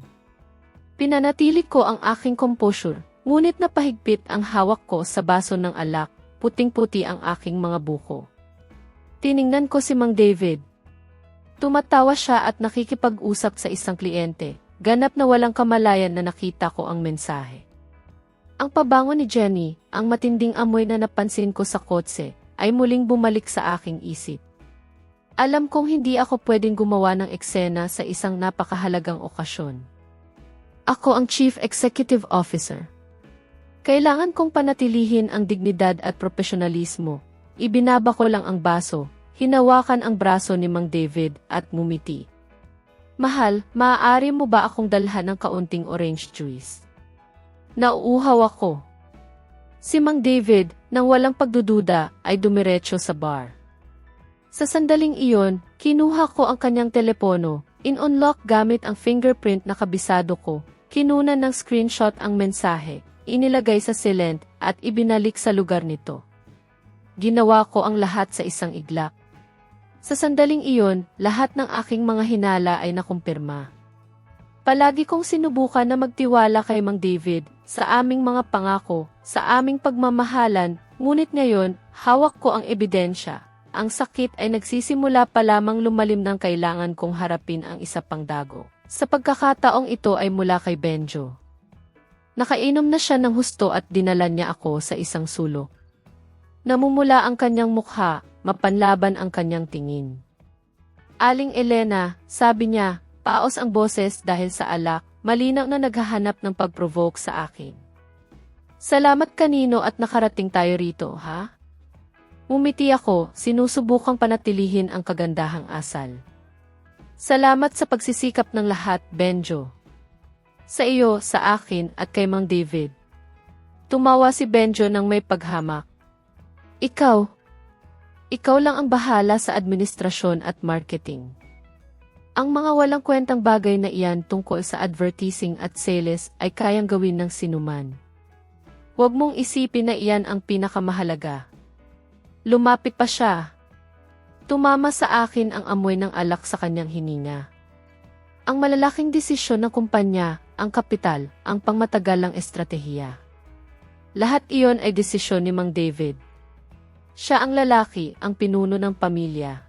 Pinanatili ko ang aking composure, ngunit napahigpit ang hawak ko sa baso ng alak, puting-puti ang aking mga buko. Tiningnan ko si Mang David. Tumatawa siya at nakikipag-usap sa isang kliyente, ganap na walang kamalayan na nakita ko ang mensahe. Ang pabango ni Jenny, ang matinding amoy na napansin ko sa kotse, ay muling bumalik sa aking isip. Alam kong hindi ako pwedeng gumawa ng eksena sa isang napakahalagang okasyon. Ako ang Chief Executive Officer. Kailangan kong panatilihin ang dignidad at profesionalismo. Ibinaba ko lang ang baso, hinawakan ang braso ni Mang David at ngumiti. Mahal, maaari mo ba akong dalhan ng kaunting orange juice? Nauuhaw ako. Si Mang David, nang walang pagdududa, ay dumiretso sa bar. Sa sandaling iyon, kinuha ko ang kanyang telepono, in-unlock gamit ang fingerprint na kabisado ko, kinunan ng screenshot ang mensahe, inilagay sa silent, at ibinalik sa lugar nito. Ginawa ko ang lahat sa isang iglap. Sa sandaling iyon, lahat ng aking mga hinala ay nakumpirma. Palagi kong sinubukan na magtiwala kay Mang David, sa aming mga pangako, sa aming pagmamahalan, ngunit ngayon, hawak ko ang ebidensya. Ang sakit ay nagsisimula pa lamang lumalim ng kailangan kong harapin ang isa pang dago. Sa pagkakataong ito ay mula kay Benjo. Nakainom na siya ng husto at dinala niya ako sa isang sulok. Namumula ang kanyang mukha, mapanlaban ang kanyang tingin. Aling Elena, sabi niya, paos ang boses dahil sa alak, malinaw na naghahanap ng pag-provoke sa akin. Salamat kanino at nakarating tayo rito, ha? Umiti ako, sinusubukang panatilihin ang kagandahang asal. Salamat sa pagsisikap ng lahat, Benjo. Sa iyo, sa akin, at kay Mang David. Tumawa si Benjo nang may paghamak. Ikaw lang ang bahala sa administrasyon at marketing. Ang mga walang kwentang bagay na iyan tungkol sa advertising at sales ay kayang gawin ng sinuman. Huwag mong isipin na iyan ang pinakamahalaga. Lumapit pa siya. Tumama sa akin ang amoy ng alak sa kanyang hininga. Ang malalaking desisyon ng kumpanya, ang kapital, ang pangmatagalang estratehiya. Lahat iyon ay desisyon ni Mang David. Siya ang lalaki, ang pinuno ng pamilya.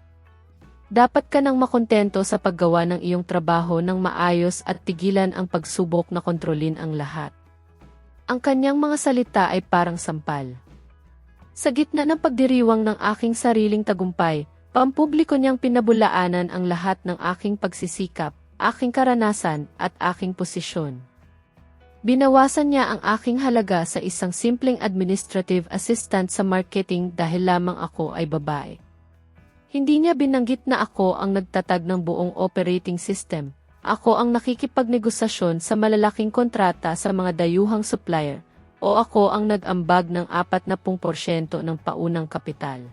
Dapat ka nang makontento sa paggawa ng iyong trabaho ng maayos at tigilan ang pagsubok na kontrolin ang lahat. Ang kanyang mga salita ay parang sampal. Sa gitna ng pagdiriwang ng aking sariling tagumpay, pampubliko niyang pinabulaanan ang lahat ng aking pagsisikap, aking karanasan, at aking posisyon. Binawasan niya ang aking halaga sa isang simpleng administrative assistant sa marketing dahil lamang ako ay babae. Hindi niya binanggit na ako ang nagtatag ng buong operating system. Ako ang nakikipagnegosasyon sa malalaking kontrata sa mga dayuhang supplier, o ako ang nag-ambag ng 40% ng paunang kapital.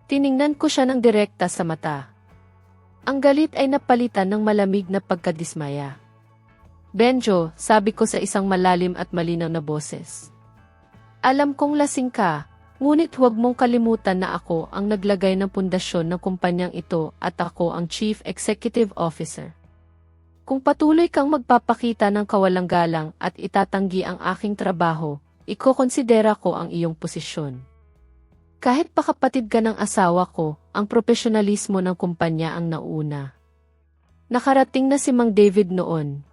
Tiningnan ko siya ng direkta sa mata. Ang galit ay napalitan ng malamig na pagkadismaya. Benjo, sabi ko sa isang malalim at malinaw na boses. Alam kong lasing ka, ngunit huwag mong kalimutan na ako ang naglagay ng pundasyon ng kumpanyang ito at ako ang Chief Executive Officer. Kung patuloy kang magpapakita ng kawalang galang at itatanggi ang aking trabaho, ikokonsidera ko ang iyong posisyon. Kahit pa kapatid ka ng asawa ko, ang profesionalismo ng kumpanya ang nauna. Nakarating na si Mang David noon.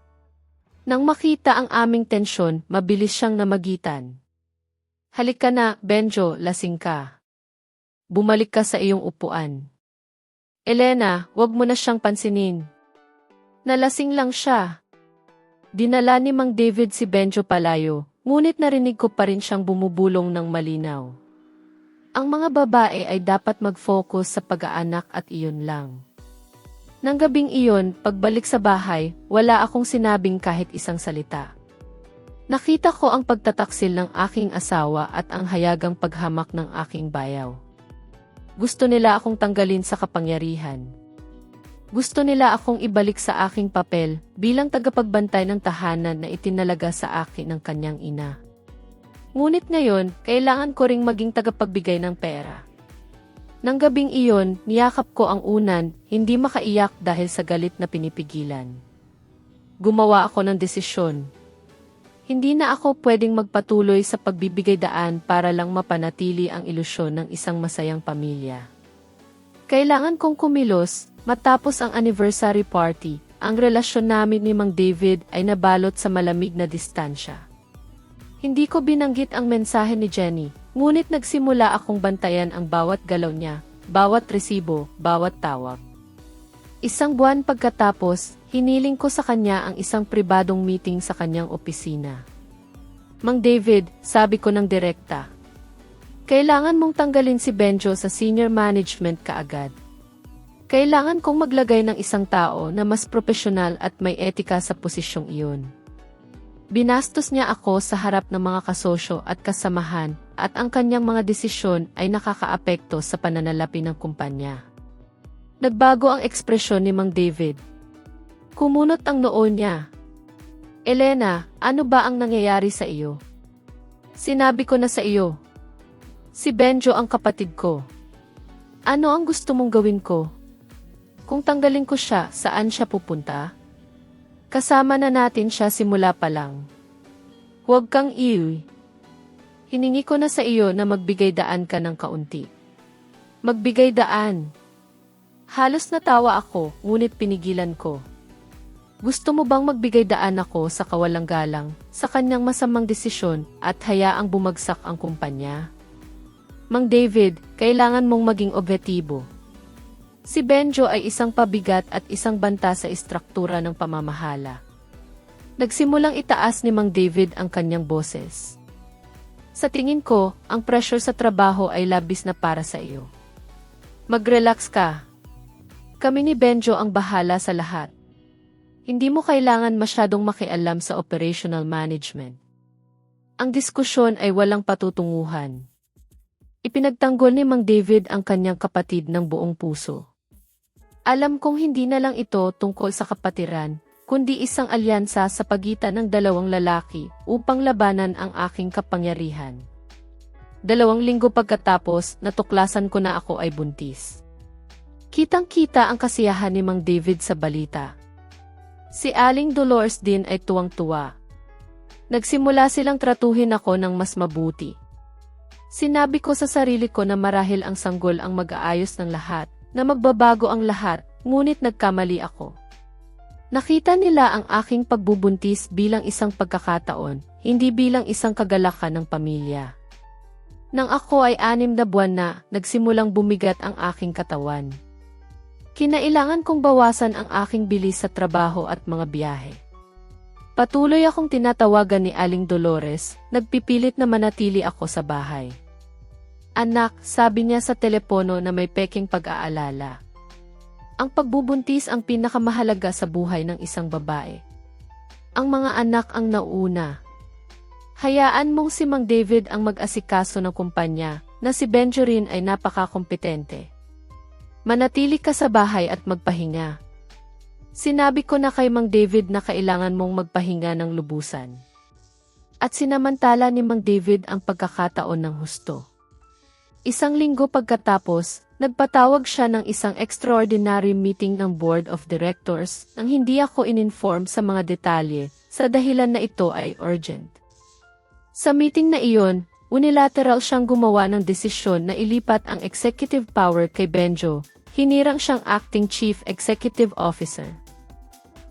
Nang makita ang aming tensyon, mabilis siyang namagitan. Halika na, Benjo, lasing ka. Bumalik ka sa iyong upuan. Elena, wag mo na siyang pansinin. Nalasing lang siya. Dinala ni Mang David si Benjo palayo, ngunit narinig ko pa rin siyang bumubulong ng malinaw. Ang mga babae ay dapat mag-focus sa pag-aanak at iyon lang. Nang gabing iyon, pagbalik sa bahay, wala akong sinabing kahit isang salita. Nakita ko ang pagtataksil ng aking asawa at ang hayagang paghamak ng aking bayaw. Gusto nila akong tanggalin sa kapangyarihan. Gusto nila akong ibalik sa aking papel bilang tagapagbantay ng tahanan na itinalaga sa akin ng kanyang ina. Ngunit ngayon, kailangan ko ring maging tagapagbigay ng pera. Nang gabing iyon, niyakap ko ang unan, hindi makaiyak dahil sa galit na pinipigilan. Gumawa ako ng desisyon. Hindi na ako pwedeng magpatuloy sa pagbibigay daan para lang mapanatili ang ilusyon ng isang masayang pamilya. Kailangan kong kumilos. Matapos ang anniversary party, ang relasyon namin ni Mang David ay nabalot sa malamig na distansya. Hindi ko binanggit ang mensahe ni Jenny, ngunit nagsimula akong bantayan ang bawat galaw niya, bawat resibo, bawat tawag. Isang buwan pagkatapos, hiniling ko sa kanya ang isang pribadong meeting sa kanyang opisina. Mang David, sabi ko ng direkta. Kailangan mong tanggalin si Benjo sa senior management kaagad. Kailangan kong maglagay ng isang tao na mas profesional at may etika sa posisyong iyon. Binastos niya ako sa harap ng mga kasosyo at kasamahan at ang kanyang mga desisyon ay nakakaapekto sa pananalapi ng kumpanya. Nagbago ang ekspresyon ni Mang David. Kumunot ang noo niya. Elena, ano ba ang nangyayari sa iyo? Sinabi ko na sa iyo. Si Benjo ang kapatid ko. Ano ang gusto mong gawin ko? Kung tanggalin ko siya, saan siya pupunta? Kasama na natin siya simula pa lang. Huwag kang iwi. Hiningi ko na sa iyo na magbigay daan ka ng kaunti. Magbigay daan. Halos natawa ako, ngunit pinigilan ko. Gusto mo bang magbigay daan ako sa kawalang galang, sa kanyang masamang desisyon, at hayaang bumagsak ang kumpanya? Mang David, kailangan mong maging objektibo. Si Benjo ay isang pabigat at isang banta sa istruktura ng pamamahala. Nagsimulang itaas ni Mang David ang kanyang boses. Sa tingin ko, ang pressure sa trabaho ay labis na para sa iyo. Mag-relax ka. Kami ni Benjo ang bahala sa lahat. Hindi mo kailangan masyadong makialam sa operational management. Ang diskusyon ay walang patutunguhan. Ipinagtanggol ni Mang David ang kanyang kapatid ng buong puso. Alam kong hindi na lang ito tungkol sa kapatiran, kundi isang alyansa sa pagitan ng dalawang lalaki upang labanan ang aking kapangyarihan. 2 linggo pagkatapos, natuklasan ko na ako ay buntis. Kitang-kita ang kasiyahan ni Mang David sa balita. Si Aling Dolores din ay tuwang-tuwa. Nagsimula silang tratuhin ako ng mas mabuti. Sinabi ko sa sarili ko na marahil ang sanggol ang mag-aayos ng lahat, na magbabago ang lahat, ngunit nagkamali ako. Nakita nila ang aking pagbubuntis bilang isang pagkakataon, hindi bilang isang kagalakan ng pamilya. Nang ako ay 6 na buwan na, nagsimulang bumigat ang aking katawan. Kinailangan kong bawasan ang aking bilis sa trabaho at mga biyahe. Patuloy akong tinatawagan ni Aling Dolores, nagpipilit na manatili ako sa bahay. Anak, sabi niya sa telepono na may peking pag-aalala. Ang pagbubuntis ang pinakamahalaga sa buhay ng isang babae. Ang mga anak ang nauna. Hayaan mong si Mang David ang mag-asikaso ng kumpanya, na si Benjo rin ay napakakompetente. Manatili ka sa bahay at magpahinga. Sinabi ko na kay Mang David na kailangan mong magpahinga ng lubusan. At sinamantala ni Mang David ang pagkakataon ng husto. Isang linggo pagkatapos, nagpatawag siya ng isang extraordinary meeting ng Board of Directors nang hindi ako ininform sa mga detalye sa dahilan na ito ay urgent. Sa meeting na iyon, unilateral siyang gumawa ng desisyon na ilipat ang executive power kay Benjo, hinirang siyang acting chief executive officer.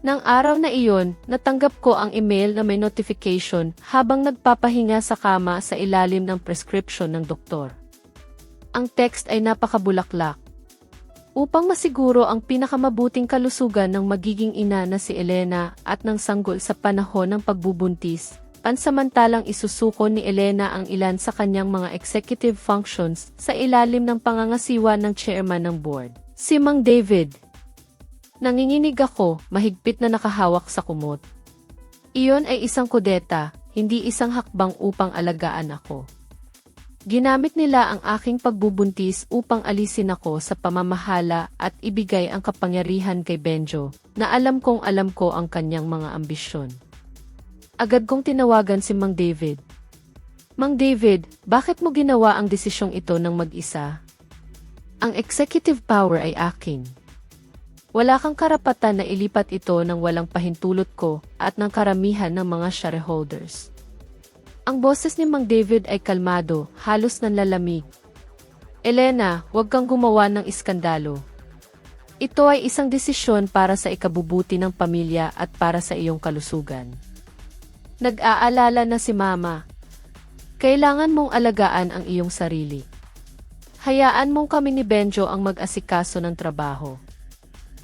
Nang araw na iyon, natanggap ko ang email na may notification habang nagpapahinga sa kama sa ilalim ng prescription ng doktor. Ang text ay napakabulaklak. Upang masiguro ang pinakamabuting kalusugan ng magiging ina na si Elena at ng sanggol sa panahon ng pagbubuntis, pansamantalang isusuko ni Elena ang ilan sa kanyang mga executive functions sa ilalim ng pangangasiwa ng chairman ng board, si Mang David. Nanginginig ako, mahigpit na nakahawak sa kumot. Iyon ay isang kudeta, hindi isang hakbang upang alagaan ako. Ginamit nila ang aking pagbubuntis upang alisin ako sa pamamahala at ibigay ang kapangyarihan kay Benjo, na alam ko ang kanyang mga ambisyon. Agad kong tinawagan si Mang David. Mang David, bakit mo ginawa ang desisyong ito ng mag-isa? Ang executive power ay akin. Wala kang karapatan na ilipat ito ng walang pahintulot ko at ng karamihan ng mga shareholders. Ang boses ni Mang David ay kalmado, halos nanlalamig. Elena, huwag kang gumawa ng iskandalo. Ito ay isang desisyon para sa ikabubuti ng pamilya at para sa iyong kalusugan. Nag-aalala na si Mama. Kailangan mong alagaan ang iyong sarili. Hayaan mong kami ni Benjo ang mag-asikaso ng trabaho.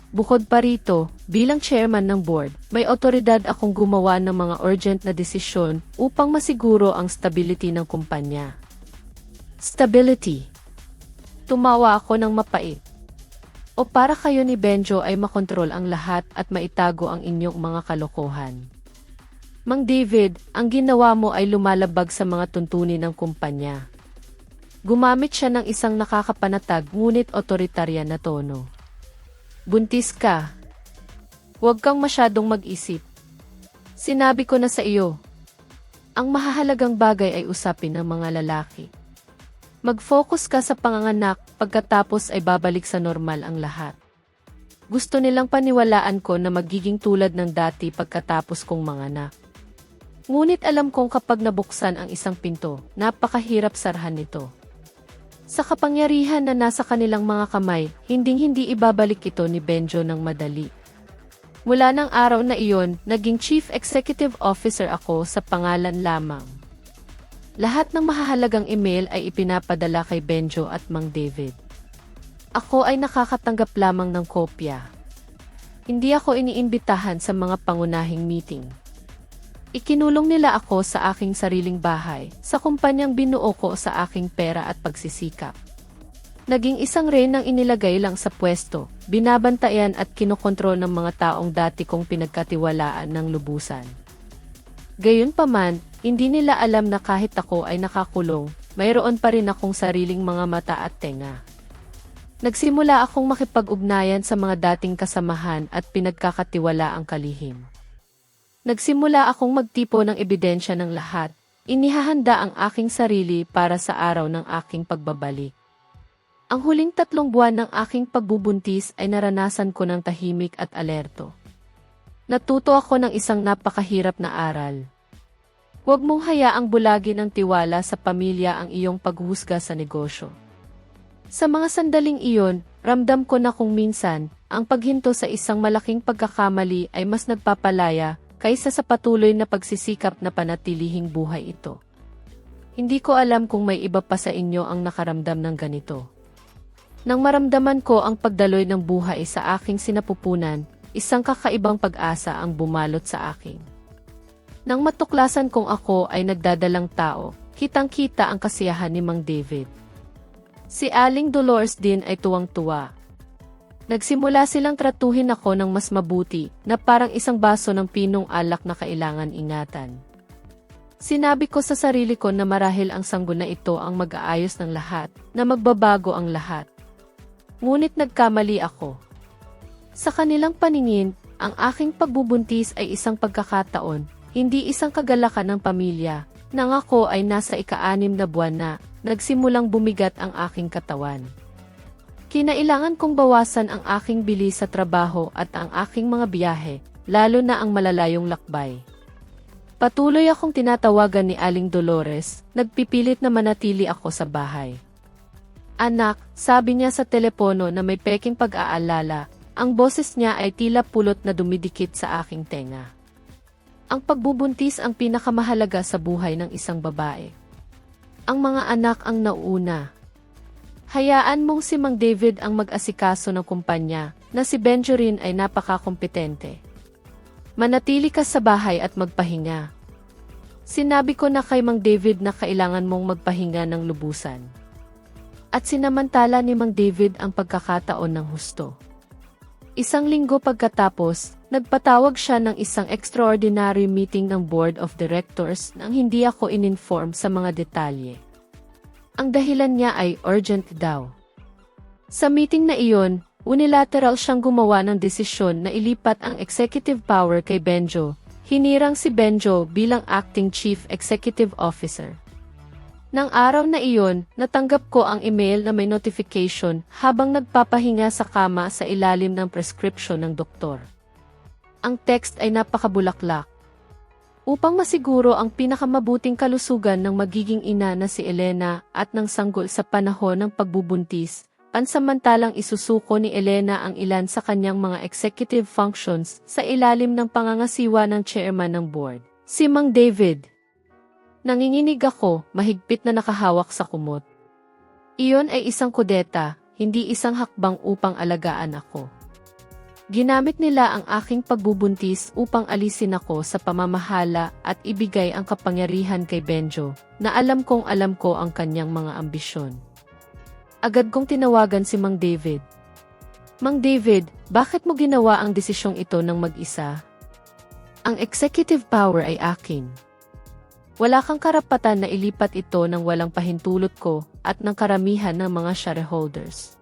Bukod pa rito, bilang chairman ng board, may otoridad akong gumawa ng mga urgent na desisyon upang masiguro ang stability ng kumpanya. Stability. Tumawa ako ng mapait. O para kayo ni Benjo ay makontrol ang lahat at maitago ang inyong mga kalokohan. Mang David, ang ginawa mo ay lumalabag sa mga tuntunin ng kumpanya. Gumamit siya ng isang nakakapanatag ngunit otoritaryan na tono. Buntis ka. Huwag kang masyadong mag-isip. Sinabi ko na sa iyo. Ang mahahalagang bagay ay usapin ng mga lalaki. Mag-focus ka sa panganganak, pagkatapos ay babalik sa normal ang lahat. Gusto nilang paniwalaan ko na magiging tulad ng dati pagkatapos kong manganak. Ngunit alam kong kapag nabuksan ang isang pinto, napakahirap sarhan nito. Sa kapangyarihan na nasa kanilang mga kamay, hinding-hindi ibabalik ito ni Benjo ng madali. Mula ng araw na iyon, naging Chief Executive Officer ako sa pangalan lamang. Lahat ng mahahalagang email ay ipinapadala kay Benjo at Mang David. Ako ay nakakatanggap lamang ng kopya. Hindi ako iniimbitahan sa mga pangunahing meeting. Ikinulong nila ako sa aking sariling bahay, sa kumpanyang binuo ko sa aking pera at pagsisikap. Naging isang reynang inilagay lang sa pwesto, binabantayan at kinokontrol ng mga taong dati kong pinagkatiwalaan ng lubusan. Gayunpaman, hindi nila alam na kahit ako ay nakakulong, mayroon pa rin akong sariling mga mata at tenga. Nagsimula akong makipag-ugnayan sa mga dating kasamahan at pinagkakatiwalaang kalihim. Nagsimula akong magtipo ng ebidensya ng lahat. Inihahanda ang aking sarili para sa araw ng aking pagbabalik. Ang huling 3 buwan ng aking pagbubuntis ay naranasan ko ng tahimik at alerto. Natuto ako ng isang napakahirap na aral. Huwag mong hayaang bulagin ng tiwala sa pamilya ang iyong paghusga sa negosyo. Sa mga sandaling iyon, ramdam ko na kung minsan, ang paghinto sa isang malaking pagkakamali ay mas nagpapalaya kaysa sa patuloy na pagsisikap na panatilihing buhay ito. Hindi ko alam kung may iba pa sa inyo ang nakaramdam ng ganito. Nang maramdaman ko ang pagdaloy ng buhay sa aking sinapupunan, isang kakaibang pag-asa ang bumalot sa akin. Nang matuklasan kong ako ay nagdadalang tao, kitang-kita ang kasiyahan ni Mang David. Si Aling Dolores din ay tuwang-tuwa. Nagsimula silang tratuhin ako ng mas mabuti, na parang isang baso ng pinong alak na kailangan ingatan. Sinabi ko sa sarili ko na marahil ang sanggol na ito ang mag-aayos ng lahat, na magbabago ang lahat. Ngunit nagkamali ako. Sa kanilang paningin, ang aking pagbubuntis ay isang pagkakataon, hindi isang kagalakan ng pamilya, nang ako ay nasa ika-6 na buwan na, nagsimulang bumigat ang aking katawan. Kinailangan kong bawasan ang aking bilis sa trabaho at ang aking mga biyahe, lalo na ang malalayong lakbay. Patuloy akong tinatawagan ni Aling Dolores, nagpipilit na manatili ako sa bahay. Anak, sabi niya sa telepono na may peking pag-aalala, ang boses niya ay tila pulot na dumidikit sa aking tenga. Ang pagbubuntis ang pinakamahalaga sa buhay ng isang babae. Ang mga anak ang nauuna. Hayaan mong si Mang David ang mag-asikaso ng kumpanya, na si Benjo rin ay napakakompetente. Manatili ka sa bahay at magpahinga. Sinabi ko na kay Mang David na kailangan mong magpahinga ng lubusan. At sinamantala ni Mang David ang pagkakataon ng husto. Isang linggo pagkatapos, nagpatawag siya ng isang extraordinary meeting ng Board of Directors nang hindi ako ininform sa mga detalye. Ang dahilan niya ay urgent daw. Sa meeting na iyon, unilateral siyang gumawa ng desisyon na ilipat ang executive power kay Benjo. Hinirang si Benjo bilang acting chief executive officer. Nang araw na iyon, natanggap ko ang email na may notification habang nagpapahinga sa kama sa ilalim ng prescription ng doktor. Ang text ay napakabulaklak. Upang masiguro ang pinakamabuting kalusugan ng magiging ina na si Elena at ng sanggol sa panahon ng pagbubuntis, pansamantalang isusuko ni Elena ang ilan sa kanyang mga executive functions sa ilalim ng pangangasiwa ng chairman ng board, si Mang David. Nanginginig ako, mahigpit na nakahawak sa kumot. Iyon ay isang kudeta, hindi isang hakbang upang alagaan ako. Ginamit nila ang aking pagbubuntis upang alisin ako sa pamamahala at ibigay ang kapangyarihan kay Benjo, na alam ko ang kanyang mga ambisyon. Agad kong tinawagan si Mang David. Mang David, bakit mo ginawa ang desisyong ito ng mag-isa? Ang executive power ay akin. Wala kang karapatan na ilipat ito ng walang pahintulot ko at ng karamihan ng mga shareholders.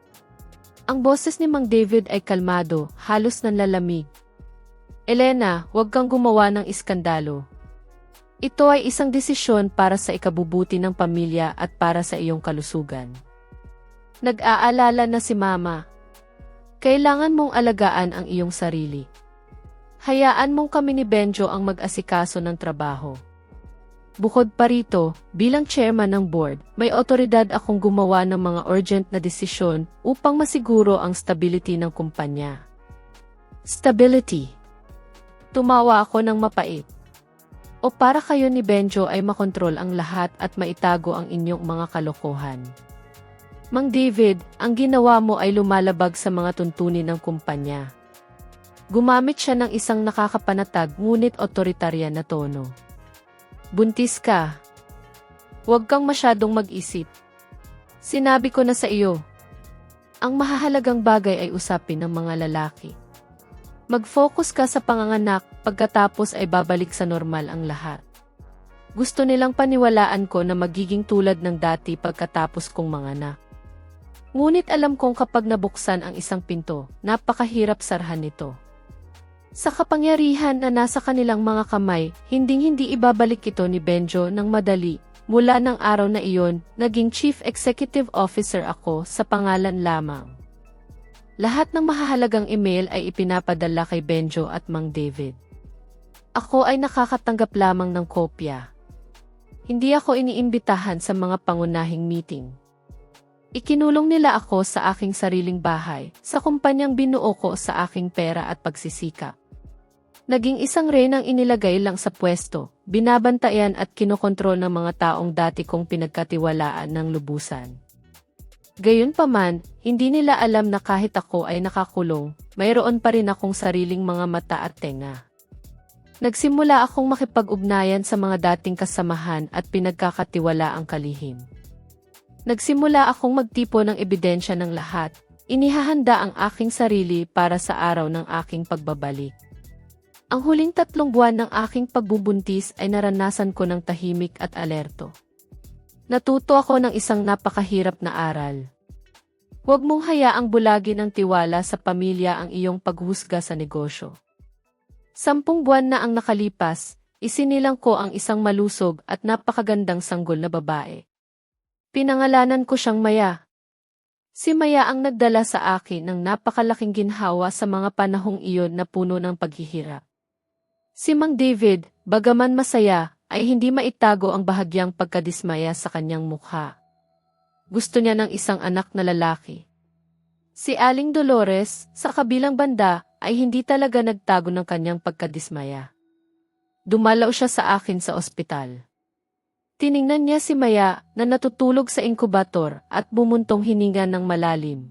Ang boses ni Mang David ay kalmado, halos nanlalamig. Elena, huwag kang gumawa ng iskandalo. Ito ay isang desisyon para sa ikabubuti ng pamilya at para sa iyong kalusugan. Nag-aalala na si Mama. Kailangan mong alagaan ang iyong sarili. Hayaan mong kami ni Benjo ang mag-asikaso ng trabaho. Bukod pa rito, bilang chairman ng board, may otoridad akong gumawa ng mga urgent na desisyon upang masiguro ang stability ng kumpanya. Stability. Tumawa ako ng mapait. O para kayo ni Benjo ay makontrol ang lahat at maitago ang inyong mga kalokohan. Mang David, ang ginawa mo ay lumalabag sa mga tuntunin ng kumpanya. Gumamit siya ng isang nakakapanatag ngunit otoritarya na tono. Buntis ka. Huwag kang masyadong mag-isip. Sinabi ko na sa iyo. Ang mahahalagang bagay ay usapin ng mga lalaki. Mag-focus ka sa panganganak, pagkatapos ay babalik sa normal ang lahat. Gusto nilang paniwalaan ko na magiging tulad ng dati pagkatapos kong manganak. Ngunit alam kong kapag nabuksan ang isang pinto, napakahirap sarhan nito. Sa kapangyarihan na nasa kanilang mga kamay, hinding-hindi ibabalik ito ni Benjo ng madali. Mula ng araw na iyon, naging Chief Executive Officer ako sa pangalan lamang. Lahat ng mahahalagang email ay ipinapadala kay Benjo at Mang David. Ako ay nakakatanggap lamang ng kopya. Hindi ako iniimbitahan sa mga pangunahing meeting. Ikinulong nila ako sa aking sariling bahay, sa kumpanyang binuo ko sa aking pera at pagsisikap. Naging isang reynang inilagay lang sa pwesto, binabantayan at kinokontrol ng mga taong dati kong pinagkatiwalaan ng lubusan. Gayunpaman, hindi nila alam na kahit ako ay nakakulong, mayroon pa rin akong sariling mga mata at tenga. Nagsimula akong makipag-ugnayan sa mga dating kasamahan at pinagkakatiwalaang kalihim. Nagsimula akong magtipo ng ebidensya ng lahat, inihahanda ang aking sarili para sa araw ng aking pagbabalik. Ang huling 3 buwan ng aking pagbubuntis ay naranasan ko ng tahimik at alerto. Natuto ako ng isang napakahirap na aral. Huwag mong hayaang bulagin ng tiwala sa pamilya ang iyong paghusga sa negosyo. 10 buwan na ang nakalipas, isinilang ko ang isang malusog at napakagandang sanggol na babae. Pinangalanan ko siyang Maya. Si Maya ang nagdala sa akin ng napakalaking ginhawa sa mga panahong iyon na puno ng paghihirap. Si Mang David, bagaman masaya, ay hindi maitago ang bahagyang pagkadismaya sa kanyang mukha. Gusto niya ng isang anak na lalaki. Si Aling Dolores, sa kabilang banda, ay hindi talaga nagtago ng kanyang pagkadismaya. Dumalaw siya sa akin sa ospital. Tiningnan niya si Maya na natutulog sa inkubator at bumuntong hininga ng malalim.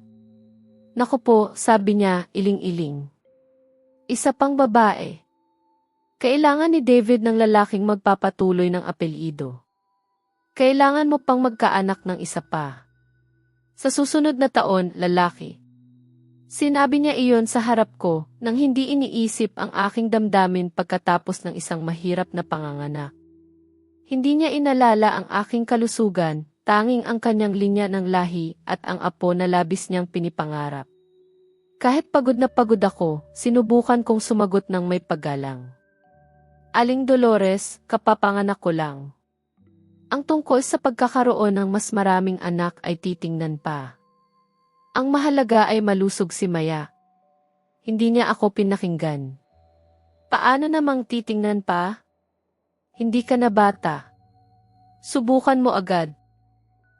Naku po, sabi niya, iling-iling. Isa pang babae. Kailangan ni David ng lalaking magpapatuloy ng apelyido. Kailangan mo pang magkaanak ng isa pa. Sa susunod na taon, lalaki. Sinabi niya iyon sa harap ko nang hindi iniisip ang aking damdamin pagkatapos ng isang mahirap na panganganak. Hindi niya inalala ang aking kalusugan, tanging ang kanyang linya ng lahi at ang apo na labis niyang pinipangarap. Kahit pagod na pagod ako, sinubukan kong sumagot ng may paggalang. Aling Dolores, kapapanganak ko lang. Ang tungkol sa pagkakaroon ng mas maraming anak ay titingnan pa. Ang mahalaga ay malusog si Maya. Hindi niya ako pinakinggan. Paano namang titingnan pa? Hindi ka na bata. Subukan mo agad.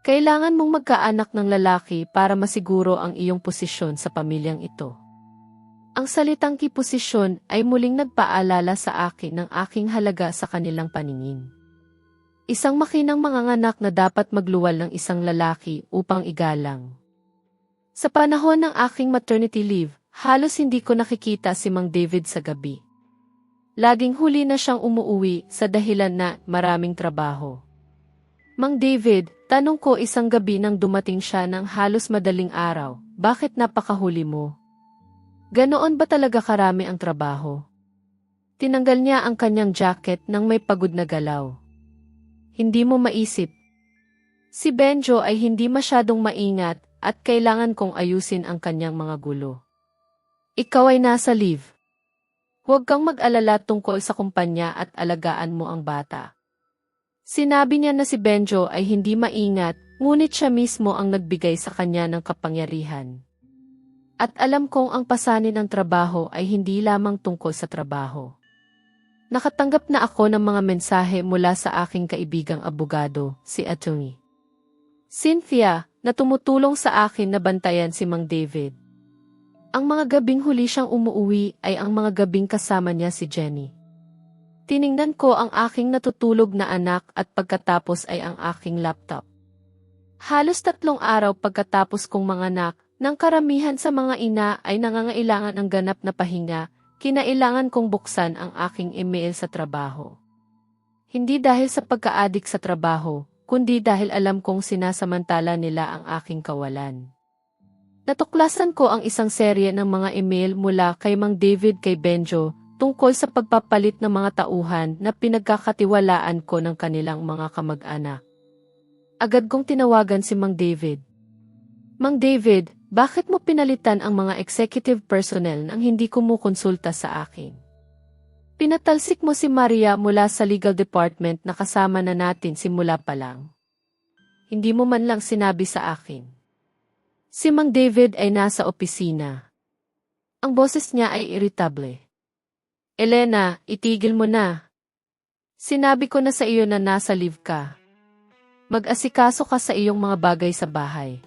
Kailangan mong magkaanak ng lalaki para masiguro ang iyong posisyon sa pamilyang ito. Ang salitang kiposisyon ay muling nagpaalala sa akin ng aking halaga sa kanilang paningin. Isang makinang manganganak na dapat magluwal ng isang lalaki upang igalang. Sa panahon ng aking maternity leave, halos hindi ko nakikita si Mang David sa gabi. Laging huli na siyang umuuwi sa dahilan na maraming trabaho. Mang David, tanong ko isang gabi nang dumating siya ng halos madaling araw, bakit napakahuli mo? Ganoon ba talaga karami ang trabaho? Tinanggal niya ang kanyang jacket nang may pagod na galaw. Hindi mo maisip. Si Benjo ay hindi masyadong maingat at kailangan kong ayusin ang kanyang mga gulo. Ikaw ay nasa leave. Huwag kang mag-alala tungkol sa kumpanya at alagaan mo ang bata. Sinabi niya na si Benjo ay hindi maingat, ngunit siya mismo ang nagbigay sa kanya ng kapangyarihan. At alam kong ang pasanin ng trabaho ay hindi lamang tungkol sa trabaho. Nakatanggap na ako ng mga mensahe mula sa aking kaibigang abogado, si Atty. Cynthia, na tumutulong sa akin na bantayan si Mang David. Ang mga gabing huli siyang umuuwi ay ang mga gabing kasama niya si Jenny. Tiningnan ko ang aking natutulog na anak at pagkatapos ay ang aking laptop. Halos 3 araw pagkatapos kong manganak, nang karamihan sa mga ina ay nangangailangan ng ganap na pahinga, kinailangan kong buksan ang aking email sa trabaho. Hindi dahil sa pagka-adik sa trabaho, kundi dahil alam kong sinasamantala nila ang aking kawalan. Natuklasan ko ang isang serye ng mga email mula kay Mang David kay Benjo tungkol sa pagpapalit ng mga tauhan na pinagkakatiwalaan ko ng kanilang mga kamag-anak. Agad kong tinawagan si Mang David. Mang David, bakit mo pinalitan ang mga executive personnel nang hindi kumukonsulta sa akin? Pinatalsik mo si Maria mula sa legal department na kasama na natin simula pa lang. Hindi mo man lang sinabi sa akin. Si Mang David ay nasa opisina. Ang boses niya ay irritable. Elena, itigil mo na. Sinabi ko na sa iyo na nasa leave ka. Mag-asikaso ka sa iyong mga bagay sa bahay.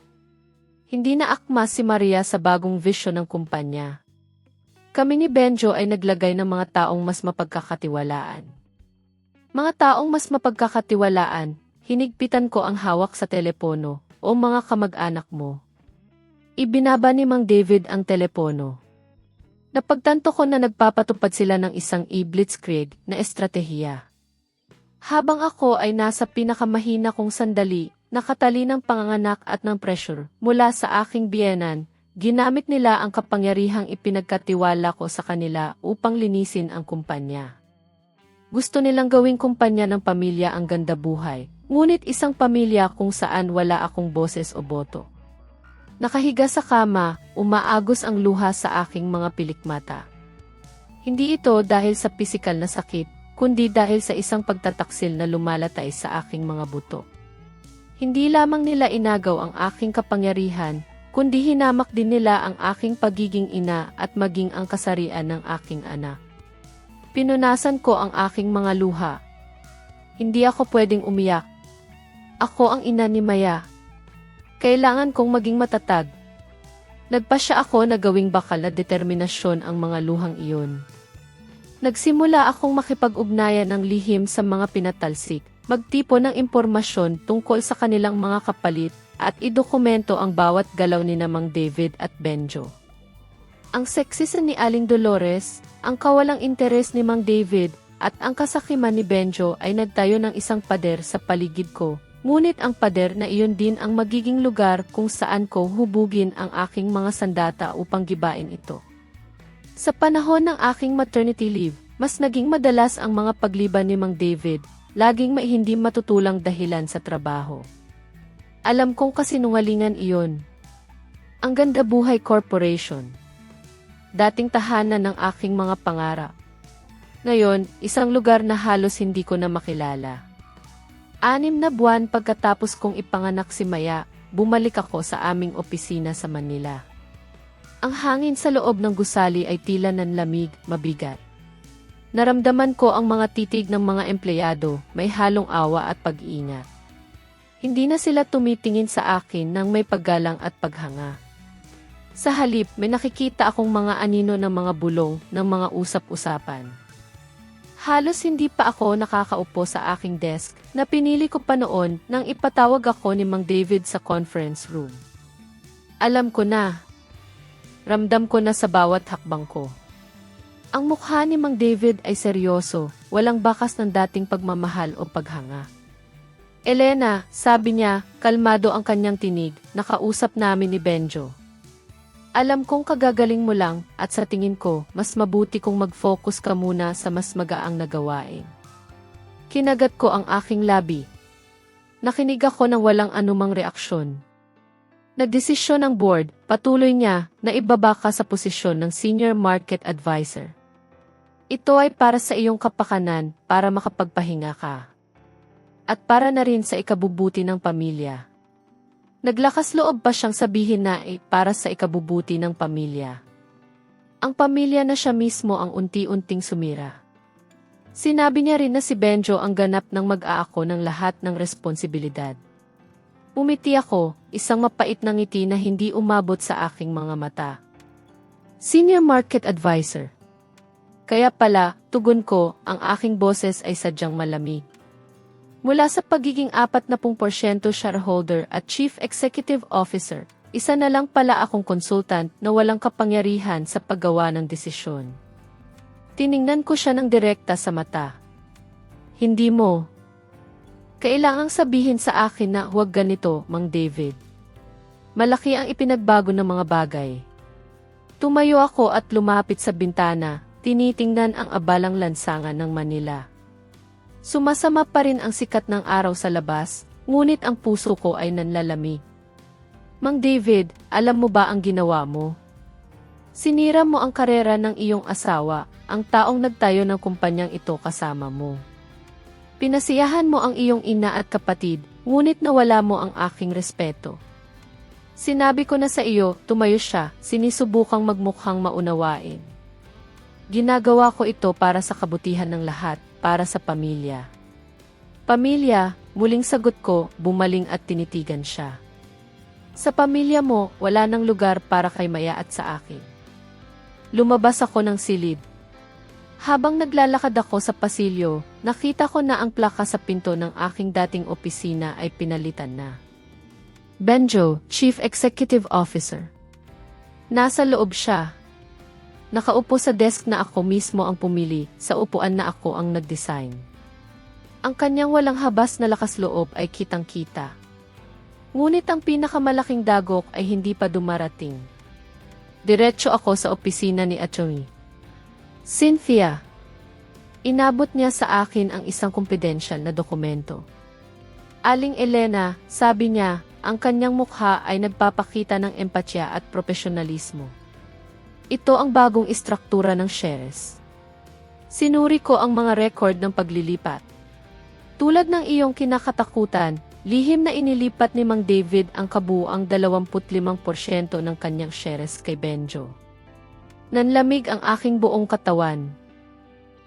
Hindi na akma si Maria sa bagong vision ng kumpanya. Kami ni Benjo ay naglagay ng mga taong mas mapagkakatiwalaan. Mga taong mas mapagkakatiwalaan, hinigpitan ko ang hawak sa telepono, o mga kamag-anak mo. Ibinaba ni Mang David ang telepono. Napagtanto ko na nagpapatupad sila ng isang e-blitzkrieg na estratehiya. Habang ako ay nasa pinakamahina kong sandali, nakatali ng panganganak at ng pressure mula sa aking biyenan, ginamit nila ang kapangyarihang ipinagkatiwala ko sa kanila upang linisin ang kumpanya. Gusto nilang gawing kumpanya ng pamilya ang ganda buhay, ngunit isang pamilya kung saan wala akong boses o boto. Nakahiga sa kama, umaagos ang luha sa aking mga pilikmata. Hindi ito dahil sa pisikal na sakit, kundi dahil sa isang pagtataksil na lumalatay sa aking mga buto. Hindi lamang nila inagaw ang aking kapangyarihan, kundi hinamak din nila ang aking pagiging ina at maging ang kasarian ng aking anak. Pinunasan ko ang aking mga luha. Hindi ako pwedeng umiyak. Ako ang ina ni Maya. Kailangan kong maging matatag. Nagpasya ako na gawing bakal na determinasyon ang mga luhang iyon. Nagsimula akong makipag-ugnayan ng lihim sa mga pinatalsik, magtipo ng impormasyon tungkol sa kanilang mga kapalit, at idokumento ang bawat galaw ni Mang David at Benjo. Ang seksisa ni Aling Dolores, ang kawalang interes ni Mang David, at ang kasakiman ni Benjo ay nagtayo ng isang pader sa paligid ko, ngunit ang pader na iyon din ang magiging lugar kung saan ko hubugin ang aking mga sandata upang gibain ito. Sa panahon ng aking maternity leave, mas naging madalas ang mga pagliban ni Mang David, laging may hindi matutulang dahilan sa trabaho. Alam kong kasinungalingan iyon. Ang Ganda Buhay Corporation. Dating tahanan ng aking mga pangarap. Ngayon, isang lugar na halos hindi ko na makilala. 6 na buwan pagkatapos kong ipanganak si Maya, bumalik ako sa aming opisina sa Manila. Ang hangin sa loob ng gusali ay tila nanlamig, mabigat. Naramdaman ko ang mga titig ng mga empleyado, may halong awa at pag-iingat. Hindi na sila tumitingin sa akin ng may paggalang at paghanga. Sa halip, may nakikita akong mga anino ng mga bulong ng mga usap-usapan. Halos hindi pa ako nakakaupo sa aking desk na pinili ko pa noon nang ipatawag ako ni Mang David sa conference room. Alam ko na. Ramdam ko na sa bawat hakbang ko. Ang mukha ni Mang David ay seryoso, walang bakas ng dating pagmamahal o paghanga. Elena, sabi niya, kalmado ang kanyang tinig, nakausap namin ni Benjo. Alam kong kagagaling mo lang, at sa tingin ko, mas mabuti kung mag-focus ka muna sa mas magaang na gawain. Kinagat ko ang aking labi. Nakinig ako ng walang anumang reaksyon. Nagdesisyon ang board, patuloy niya, na ibaba ka sa posisyon ng Senior Market Advisor. Ito ay para sa iyong kapakanan, para makapagpahinga ka. At para na rin sa ikabubuti ng pamilya. Naglakas loob pa siyang sabihin na para sa ikabubuti ng pamilya. Ang pamilya na siya mismo ang unti-unting sumira. Sinabi niya rin na si Benjo ang ganap ng mag-aako ng lahat ng responsibilidad. Umiti ako, isang mapait na ngiti na hindi umabot sa aking mga mata. Senior Market Advisor. Kaya pala, tugon ko, ang aking boses ay sadyang malamig. Mula sa pagiging 40% shareholder at Chief Executive Officer, isa na lang pala akong consultant na walang kapangyarihan sa paggawa ng desisyon. Tiningnan ko siya ng direkta sa mata. Hindi mo. Kailangang sabihin sa akin na huwag ganito, Mang David. Malaki ang ipinagbago ng mga bagay. Tumayo ako at lumapit sa bintana, tinitingnan ang abalang lansangan ng Manila. Sumasama pa rin ang sikat ng araw sa labas, ngunit ang puso ko ay nanlalamig. Mang David, alam mo ba ang ginawa mo? Sinira mo ang karera ng iyong asawa, ang taong nagtayo ng kumpanyang ito kasama mo. Pinasiyahan mo ang iyong ina at kapatid, ngunit nawala mo ang aking respeto. Sinabi ko na sa iyo, tumayo siya, sinisubukang magmukhang maunawain. Ginagawa ko ito para sa kabutihan ng lahat. Para sa pamilya. Pamilya, muling sagot ko, bumaling at tinitigan siya. Sa pamilya mo, wala nang lugar para kay Maya at sa akin. Lumabas ako ng silid. Habang naglalakad ako sa pasilyo, nakita ko na ang plaka sa pinto ng aking dating opisina ay pinalitan na. Benjo, Chief Executive Officer. Nasa loob siya. Nakaupo sa desk na ako mismo ang pumili, sa upuan na ako ang nag-design. Ang kanyang walang habas na lakas loob ay kitang-kita. Ngunit ang pinakamalaking dagok ay hindi pa dumarating. Diretso ako sa opisina ni Atty. Cynthia. Inabot niya sa akin ang isang confidential na dokumento. Aling Elena, sabi niya, ang kanyang mukha ay nagpapakita ng empatya at profesionalismo. Ito ang bagong istruktura ng shares. Sinuri ko ang mga record ng paglilipat. Tulad ng iyong kinakatakutan, lihim na inilipat ni Mang David ang kabuuang 25% ng kanyang shares kay Benjo. Nanlamig ang aking buong katawan.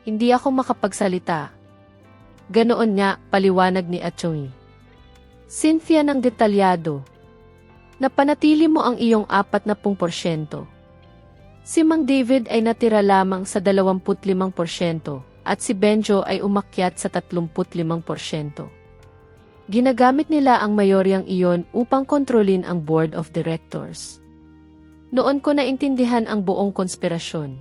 Hindi ako makapagsalita. Ganoon nga, paliwanag ni Atty. Cynthia ng detalyado. Napanatili mo ang iyong 40%. Si Mang David ay natira lamang sa 25% at si Benjo ay umakyat sa 35%. Ginagamit nila ang mayoryang iyon upang kontrolin ang board of directors. Noon ko naintindihan ang buong konspirasyon.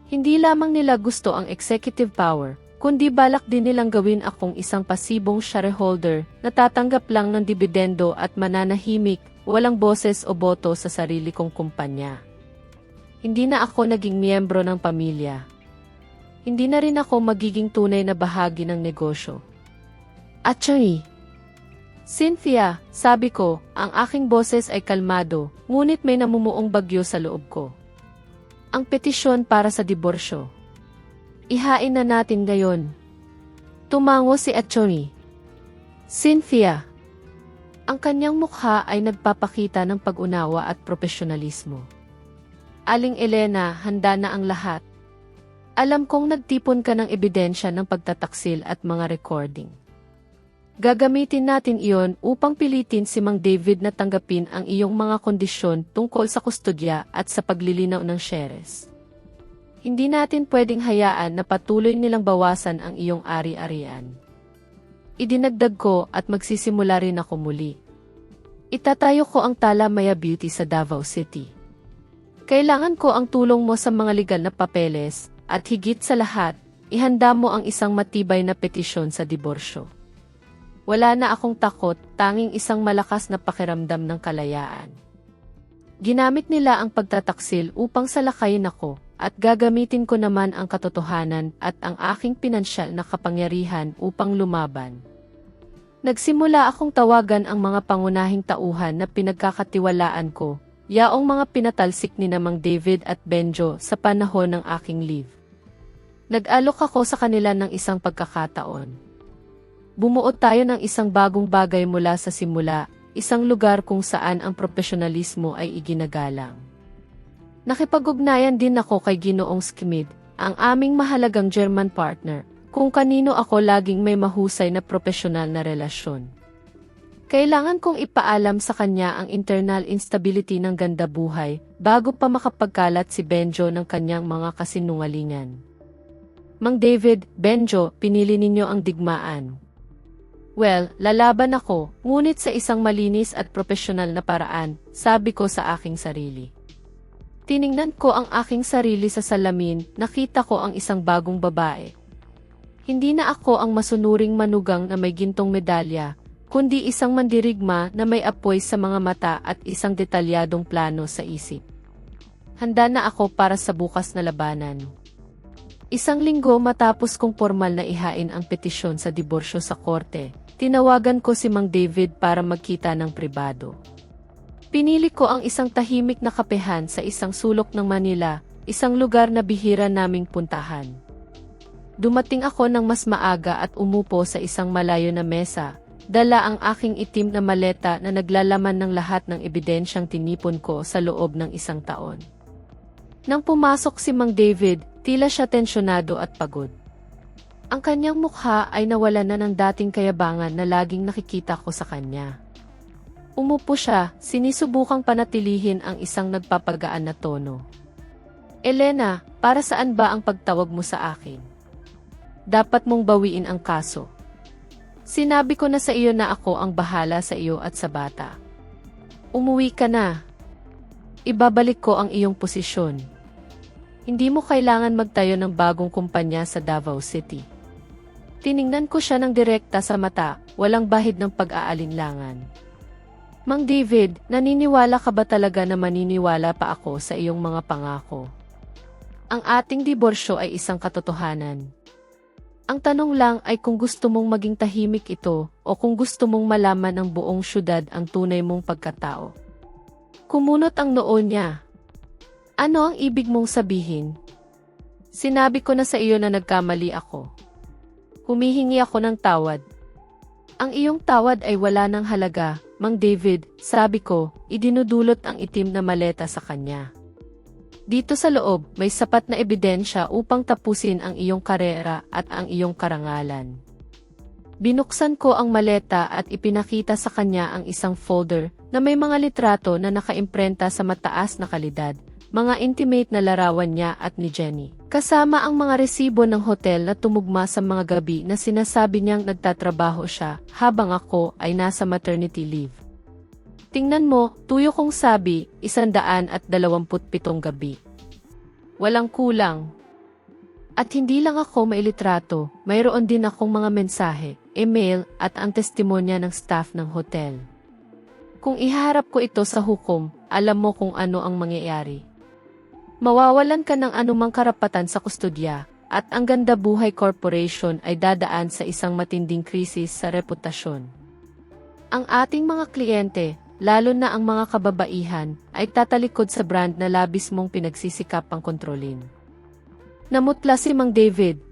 Hindi lamang nila gusto ang executive power, kundi balak din nilang gawin akong isang pasibong shareholder na tatanggap lang ng dibidendo at mananahimik, walang boses o boto sa sarili kong kumpanya. Hindi na ako naging miyembro ng pamilya. Hindi na rin ako magiging tunay na bahagi ng negosyo. Atty. Cynthia, sabi ko, ang aking boses ay kalmado, ngunit may namumuong bagyo sa loob ko. Ang petisyon para sa diborsyo. Ihain na natin ngayon. Tumango si Atty. Cynthia. Ang kanyang mukha ay nagpapakita ng pag-unawa at profesionalismo. Aling Elena, handa na ang lahat. Alam kong nagtipon ka ng ebidensya ng pagtataksil at mga recording. Gagamitin natin iyon upang pilitin si Mang David na tanggapin ang iyong mga kondisyon tungkol sa kustodya at sa paglilinaw ng shares. Hindi natin pwedeng hayaan na patuloy nilang bawasan ang iyong ari-arian. Idinagdag ko at magsisimula rin ako muli. Itatayo ko ang Tala Maya Beauty sa Davao City. Kailangan ko ang tulong mo sa mga legal na papeles at higit sa lahat, ihanda mo ang isang matibay na petisyon sa diborsyo. Wala na akong takot, tanging isang malakas na pakiramdam ng kalayaan. Ginamit nila ang pagtataksil upang salakayin ako, at gagamitin ko naman ang katotohanan at ang aking pinansyal na kapangyarihan upang lumaban. Nagsimula akong tawagan ang mga pangunahing tauhan na pinagkakatiwalaan ko, yaong mga pinatalsik ni Mang David at Benjo sa panahon ng aking leave. Nag-alok ako sa kanila ng isang pagkakataon. Bumuo tayo ng isang bagong bagay mula sa simula, isang lugar kung saan ang profesionalismo ay iginagalang. Nakipag-ugnayan din ako kay Ginoong Schmid, ang aming mahalagang German partner, kung kanino ako laging may mahusay na profesional na relasyon. Kailangan kong ipaalam sa kanya ang internal instability ng ganda buhay bago pa makapagkalat si Benjo ng kanyang mga kasinungalingan. Mang David, Benjo, pinili ninyo ang digmaan. Well, lalaban ako, ngunit sa isang malinis at profesional na paraan, sabi ko sa aking sarili. Tiningnan ko ang aking sarili sa salamin, nakita ko ang isang bagong babae. Hindi na ako ang masunuring manugang na may gintong medalya, kundi isang mandirigma na may apoy sa mga mata at isang detalyadong plano sa isip. Handa na ako para sa bukas na labanan. Isang linggo matapos kong formal na ihain ang petisyon sa diborsyo sa korte, tinawagan ko si Mang David para magkita ng pribado. Pinili ko ang isang tahimik na kapehan sa isang sulok ng Manila, isang lugar na bihira naming puntahan. Dumating ako ng mas maaga at umupo sa isang malayo na mesa, dala ang aking itim na maleta na naglalaman ng lahat ng ebidensyang tinipon ko sa loob ng isang taon. Nang pumasok si Mang David, tila siya tensyonado at pagod. Ang kanyang mukha ay nawalan na ng dating kayabangan na laging nakikita ko sa kanya. Umupo siya, sinisubukang panatilihin ang isang nagpapagaan na tono. Elena, para saan ba ang pagtawag mo sa akin? Dapat mong bawiin ang kaso. Sinabi ko na sa iyo na ako ang bahala sa iyo at sa bata. Umuwi ka na. Ibabalik ko ang iyong posisyon. Hindi mo kailangan magtayo ng bagong kumpanya sa Davao City. Tiningnan ko siya ng direkta sa mata, walang bahid ng pag-aalinlangan. Mang David, naniniwala ka ba talaga na maniniwala pa ako sa iyong mga pangako? Ang ating diborsyo ay isang katotohanan. Ang tanong lang ay kung gusto mong maging tahimik ito o kung gusto mong malaman ng buong syudad ang tunay mong pagkatao. Kumunot ang noo niya. Ano ang ibig mong sabihin? Sinabi ko na sa iyo na nagkamali ako. Humihingi ako ng tawad. Ang iyong tawad ay wala ng halaga, Mang David, sabi ko, idinudulot ang itim na maleta sa kanya. Dito sa loob, may sapat na ebidensya upang tapusin ang iyong karera at ang iyong karangalan. Binuksan ko ang maleta at ipinakita sa kanya ang isang folder na may mga litrato na nakaimprenta sa mataas na kalidad, mga intimate na larawan niya at ni Jenny. Kasama ang mga resibo ng hotel na tumugma sa mga gabi na sinasabi niyang nagtatrabaho siya habang ako ay nasa maternity leave. Tingnan mo, tuyo kong sabi, 127 gabi. Walang kulang. At hindi lang ako mailitrato, mayroon din akong mga mensahe, email at ang testimonya ng staff ng hotel. Kung iharap ko ito sa hukom, alam mo kung ano ang mangyayari. Mawawalan ka ng anumang karapatan sa kustodya, at ang Ganda Buhay Corporation ay dadaan sa isang matinding krisis sa reputasyon. Ang ating mga kliyente, lalo na ang mga kababaihan, ay tatalikod sa brand na labis mong pinagsisikapang kontrolin. Namutla si Mang David.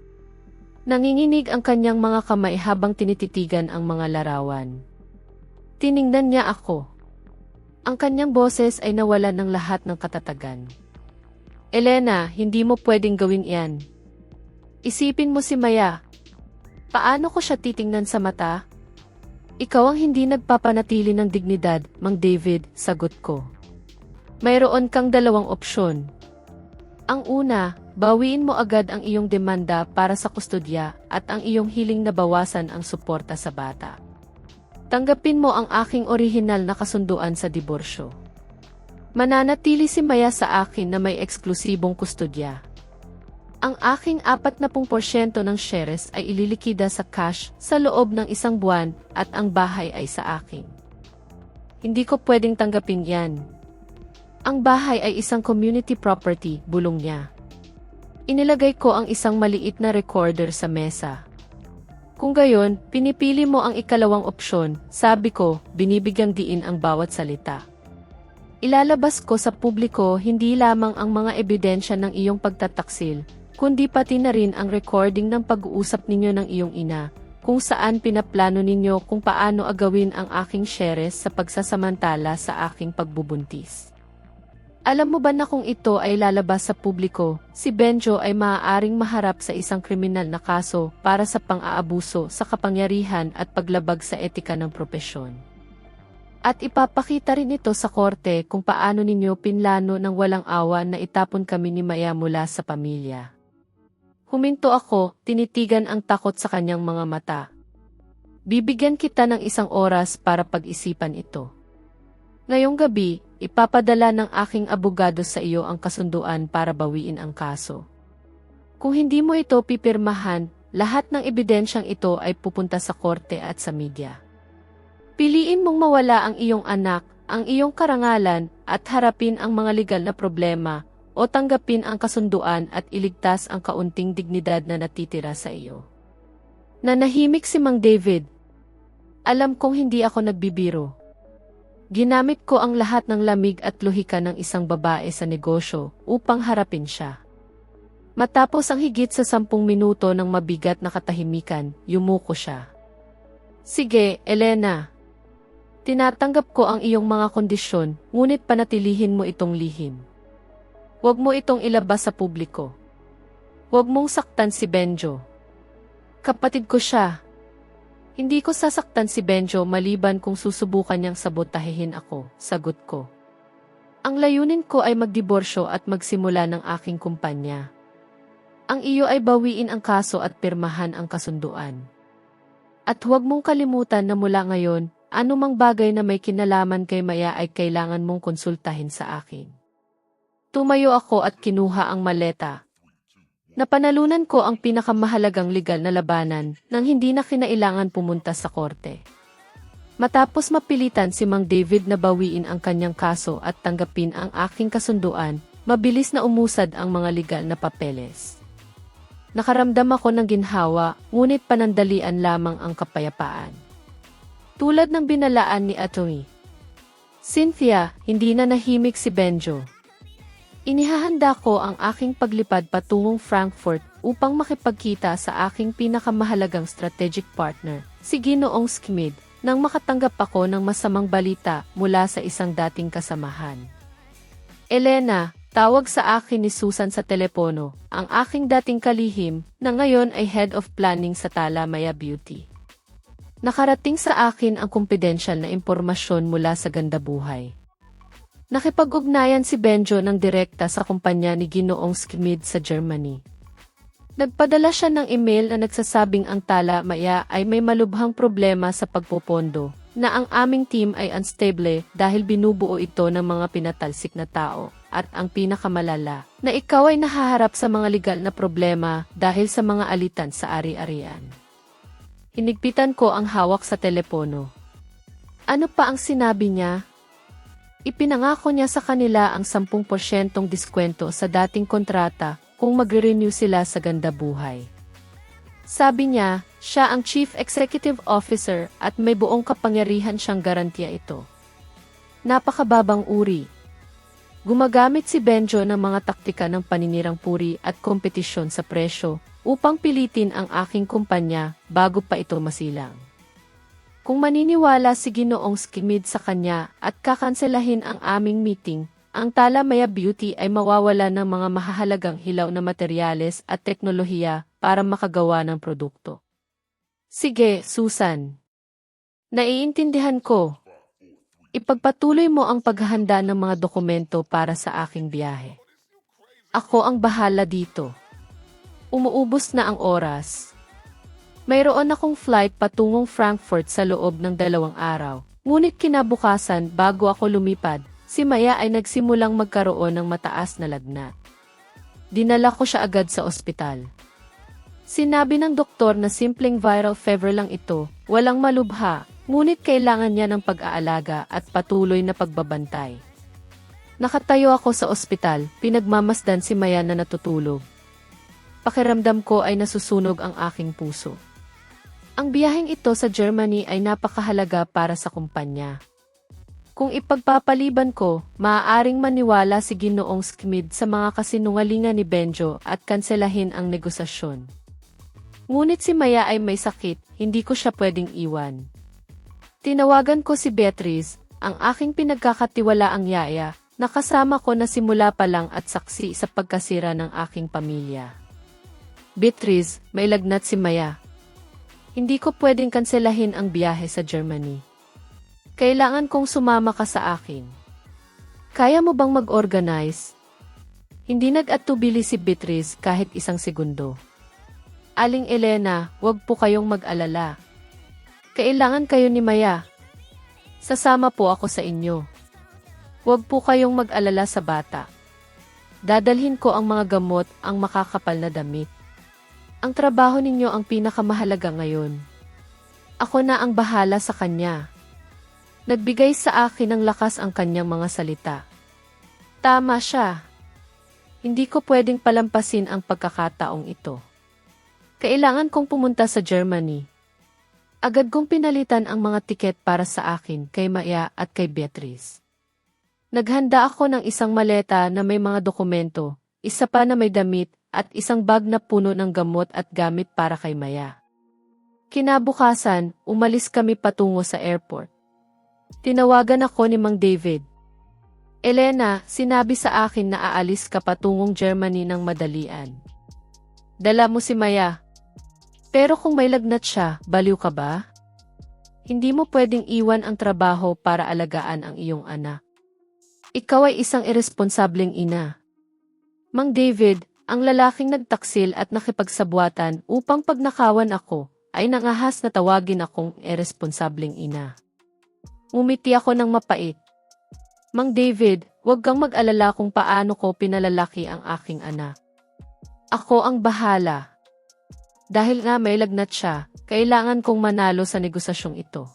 Nanginginig ang kanyang mga kamay habang tinititigan ang mga larawan. Tiningnan niya ako. Ang kanyang boses ay nawalan ng lahat ng katatagan. Elena, hindi mo pwedeng gawin iyan. Isipin mo si Maya. Paano ko siya titingnan sa mata? Ikaw ang hindi nagpapanatili ng dignidad, Mang David, sagot ko. Mayroon kang dalawang opsyon. Ang una, bawiin mo agad ang iyong demanda para sa kustodya at ang iyong hiling na bawasan ang suporta sa bata. Tanggapin mo ang aking orihinal na kasunduan sa diborsyo. Mananatili si Maya sa akin na may eksklusibong kustodya. Ang aking 40% ng shares ay ililikida sa cash sa loob ng 1 buwan at ang bahay ay sa akin. Hindi ko pwedeng tanggapin yan. Ang bahay ay isang community property, bulong niya. Inilagay ko ang isang maliit na recorder sa mesa. Kung gayon, pinipili mo ang ikalawang opsyon, sabi ko, binibigyang diin ang bawat salita. Ilalabas ko sa publiko hindi lamang ang mga ebidensya ng iyong pagtataksil, kundi pati na rin ang recording ng pag-uusap ninyo ng iyong ina, kung saan pinaplano ninyo kung paano agawin ang aking shares sa pagsasamantala sa aking pagbubuntis. Alam mo ba na kung ito ay lalabas sa publiko, si Benjo ay maaaring maharap sa isang kriminal na kaso para sa pang-aabuso sa kapangyarihan at paglabag sa etika ng propesyon. At ipapakita rin ito sa korte kung paano ninyo pinlano ng walang awa na itapon kami ni Maya mula sa pamilya. Huminto ako, tinitigan ang takot sa kanyang mga mata. Bibigyan kita ng 1 oras para pag-isipan ito. Ngayong gabi, ipapadala ng aking abogado sa iyo ang kasunduan para bawiin ang kaso. Kung hindi mo ito pipirmahan, lahat ng ebidensyang ito ay pupunta sa korte at sa media. Piliin mong mawala ang iyong anak, ang iyong karangalan, at harapin ang mga legal na problema, o tanggapin ang kasunduan at iligtas ang kaunting dignidad na natitira sa iyo. Nanahimik si Mang David. Alam kong hindi ako nagbibiro. Ginamit ko ang lahat ng lamig at lohika ng isang babae sa negosyo upang harapin siya. Matapos ang higit sa 10 minuto ng mabigat na katahimikan, yumuko siya. Sige, Elena. Tinatanggap ko ang iyong mga kondisyon, ngunit panatilihin mo itong lihim. Huwag mo itong ilabas sa publiko. Huwag mong saktan si Benjo. Kapatid ko siya. Hindi ko sasaktan si Benjo maliban kung susubukan niyang sabotahehin ako, sagot ko. Ang layunin ko ay magdiborsyo at magsimula ng aking kumpanya. Ang iyo ay bawiin ang kaso at pirmahan ang kasunduan. At huwag mong kalimutan na mula ngayon, anumang bagay na may kinalaman kay Maya ay kailangan mong konsultahin sa akin. Tumayo ako at kinuha ang maleta. Napanalunan ko ang pinakamahalagang legal na labanan nang hindi na kinailangan pumunta sa korte. Matapos mapilitan si Mang David na bawiin ang kanyang kaso at tanggapin ang aking kasunduan, mabilis na umusad ang mga legal na papeles. Nakaramdam ako ng ginhawa, ngunit panandalian lamang ang kapayapaan. Tulad ng binalaan ni Atty. Cynthia, hindi na nahimik si Benjo. Inihahanda ko ang aking paglipad patungong Frankfurt upang makipagkita sa aking pinakamahalagang strategic partner, si Ginoong Schmid, nang makatanggap ako ng masamang balita mula sa isang dating kasamahan. Elena, tawag sa akin ni Susan sa telepono, ang aking dating kalihim, na ngayon ay Head of Planning sa Tala Maya Beauty. Nakarating sa akin ang kumpidensyal na impormasyon mula sa Gandabuhay. Nakipag-ugnayan si Benjo ng direkta sa kumpanya ni Ginoong Schmid sa Germany. Nagpadala siya ng email na nagsasabing ang Tala Maya ay may malubhang problema sa pagpopondo, na ang aming team ay unstable dahil binubuo ito ng mga pinatalsik na tao, at ang pinakamalala, na ikaw ay nahaharap sa mga legal na problema dahil sa mga alitan sa ari-arian. Hinigpitan ko ang hawak sa telepono. Ano pa ang sinabi niya? Ipinangako niya sa kanila ang 10% diskwento sa dating kontrata kung magre-renew sila sa Gandabuhay. Sabi niya, siya ang Chief Executive Officer at may buong kapangyarihan siyang garantiya ito. Napakababang uri. Gumagamit si Benjo ng mga taktika ng paninirang puri at kompetisyon sa presyo upang pilitin ang aking kumpanya bago pa ito masilang. Kung maniniwala si Ginoong Schmid sa kanya at kakanselahin ang aming meeting, ang Tala Maya Beauty ay mawawala ng mga mahahalagang hilaw na materyales at teknolohiya para makagawa ng produkto. Sige, Susan. Naiintindihan ko. Ipagpatuloy mo ang paghahanda ng mga dokumento para sa aking biyahe. Ako ang bahala dito. Umuubos na ang oras. Mayroon akong flight patungong Frankfurt sa loob ng 2 araw, ngunit kinabukasan bago ako lumipad, si Maya ay nagsimulang magkaroon ng mataas na lagnat. Dinala ko siya agad sa ospital. Sinabi ng doktor na simpleng viral fever lang ito, walang malubha, ngunit kailangan niya ng pag-aalaga at patuloy na pagbabantay. Nakatayo ako sa ospital, pinagmamasdan si Maya na natutulog. Pakiramdam ko ay nasusunog ang aking puso. Ang biyaheng ito sa Germany ay napakahalaga para sa kumpanya. Kung ipagpapaliban ko, maaaring maniwala si Ginoong Schmid sa mga kasinungalingan ni Benjo at kanselahin ang negosasyon. Ngunit si Maya ay may sakit, hindi ko siya pwedeng iwan. Tinawagan ko si Beatrice, ang aking pinagkakatiwalaang yaya, na kasama ko na simula pa lang at saksi sa pagkasira ng aking pamilya. Beatrice, may lagnat si Maya. Hindi ko pwedeng kanselahin ang biyahe sa Germany. Kailangan kong sumama ka sa akin. Kaya mo bang mag-organize? Hindi nag-atubili si Beatrice kahit isang segundo. Aling Elena, wag po kayong mag-alala. Kailangan kayo ni Maya. Sasama po ako sa inyo. Wag po kayong mag-alala sa bata. Dadalhin ko ang mga gamot, ang makakapal na damit. Ang trabaho ninyo ang pinakamahalaga ngayon. Ako na ang bahala sa kanya. Nagbigay sa akin ng lakas ang kanyang mga salita. Tama siya. Hindi ko pwedeng palampasin ang pagkakataong ito. Kailangan kong pumunta sa Germany. Agad kong pinalitan ang mga tiket para sa akin, kay Maya at kay Beatrice. Naghanda ako ng isang maleta na may mga dokumento, isa pa na may damit, at isang bag na puno ng gamot at gamit para kay Maya. Kinabukasan, umalis kami patungo sa airport. Tinawagan ako ni Mang David. Elena, sinabi sa akin na aalis ka patungong Germany ng madalian. Dala mo si Maya. Pero kung may lagnat siya, baliw ka ba? Hindi mo pwedeng iwan ang trabaho para alagaan ang iyong anak. Ikaw ay isang irresponsableng ina. Mang David, ang lalaking nagtaksil at nakipagsabwatan upang pagnakawan ako, ay nangahas na tawagin akong irresponsableng ina. Ngumiti ako ng mapait. Mang David, huwag kang mag-alala kung paano ko pinalalaki ang aking anak. Ako ang bahala. Dahil nga may lagnat siya, kailangan kong manalo sa negosasyong ito.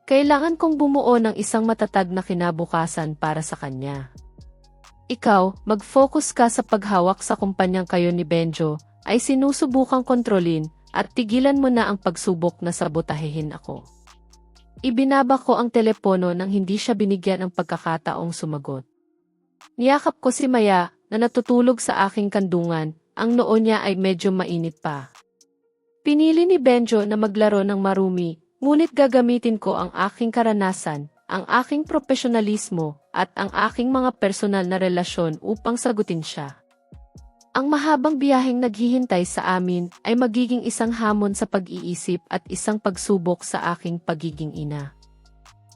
Kailangan kong bumuo ng isang matatag na kinabukasan para sa kanya. Ikaw, mag-focus ka sa paghawak sa kumpanyang kayo ni Benjo, ay sinusubukang kontrolin, at tigilan mo na ang pagsubok na sabotahehin ako. Ibinaba ko ang telepono nang hindi siya binigyan ng pagkakataong sumagot. Niyakap ko si Maya, na natutulog sa aking kandungan, ang noo niya ay medyo mainit pa. Pinili ni Benjo na maglaro ng marumi, ngunit gagamitin ko ang aking karanasan, ang aking profesionalismo, at ang aking mga personal na relasyon upang sagutin siya. Ang mahabang biyaheng naghihintay sa amin ay magiging isang hamon sa pag-iisip at isang pagsubok sa aking pagiging ina.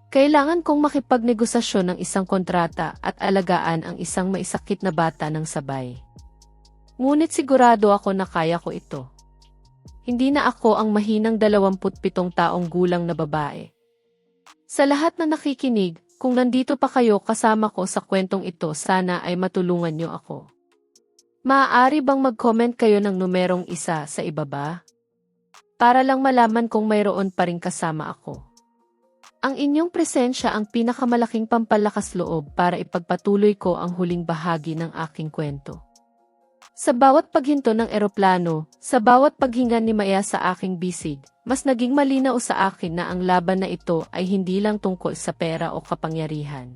Kailangan kong makipagnegosasyon ng isang kontrata at alagaan ang isang maisakit na bata ng sabay. Ngunit sigurado ako na kaya ko ito. Hindi na ako ang mahinang 27 taong gulang na babae. Sa lahat na nakikinig, kung nandito pa kayo kasama ko sa kwentong ito, sana ay matulungan niyo ako. Maaari bang mag-comment kayo ng numerong 1 sa ibaba? Para lang malaman kung mayroon pa rin kasama ako. Ang inyong presensya ang pinakamalaking pampalakas loob para ipagpatuloy ko ang huling bahagi ng aking kwento. Sa bawat paghinto ng eroplano, sa bawat paghinga ni Maya sa aking bisig, mas naging malinaw sa akin na ang laban na ito ay hindi lang tungkol sa pera o kapangyarihan.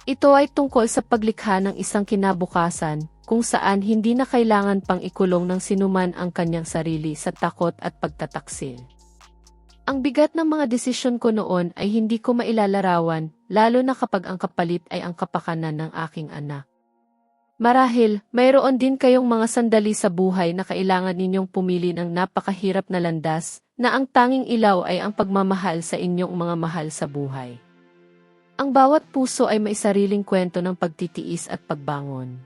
Ito ay tungkol sa paglikha ng isang kinabukasan, kung saan hindi na kailangan pang ikulong ng sinuman ang kanyang sarili sa takot at pagtataksil. Ang bigat ng mga desisyon ko noon ay hindi ko mailalarawan, lalo na kapag ang kapalit ay ang kapakanan ng aking anak. Marahil, mayroon din kayong mga sandali sa buhay na kailangan ninyong pumili ng napakahirap na landas, na ang tanging ilaw ay ang pagmamahal sa inyong mga mahal sa buhay. Ang bawat puso ay may sariling kwento ng pagtitiis at pagbangon.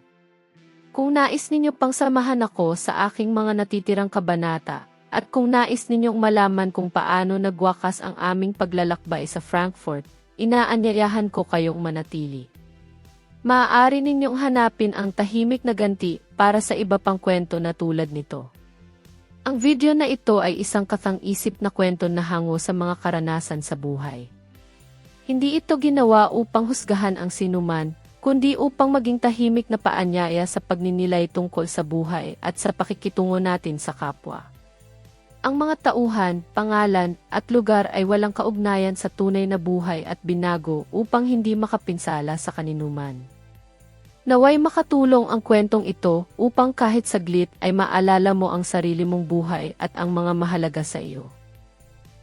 Kung nais ninyo pang samahan ako sa aking mga natitirang kabanata, at kung nais ninyong malaman kung paano nagwakas ang aming paglalakbay sa Frankfurt, inaanyayahan ko kayong manatili. Maaari ninyong hanapin ang tahimik na ganti para sa iba pang kwento na tulad nito. Ang video na ito ay isang katang-isip na kwento na hango sa mga karanasan sa buhay. Hindi ito ginawa upang husgahan ang sinuman, kundi upang maging tahimik na paanyaya sa pagninilay tungkol sa buhay at sa pakikitungo natin sa kapwa. Ang mga tauhan, pangalan, at lugar ay walang kaugnayan sa tunay na buhay at binago upang hindi makapinsala sa kaninuman. Naway makatulong ang kwentong ito upang kahit saglit ay maalala mo ang sarili mong buhay at ang mga mahalaga sa iyo.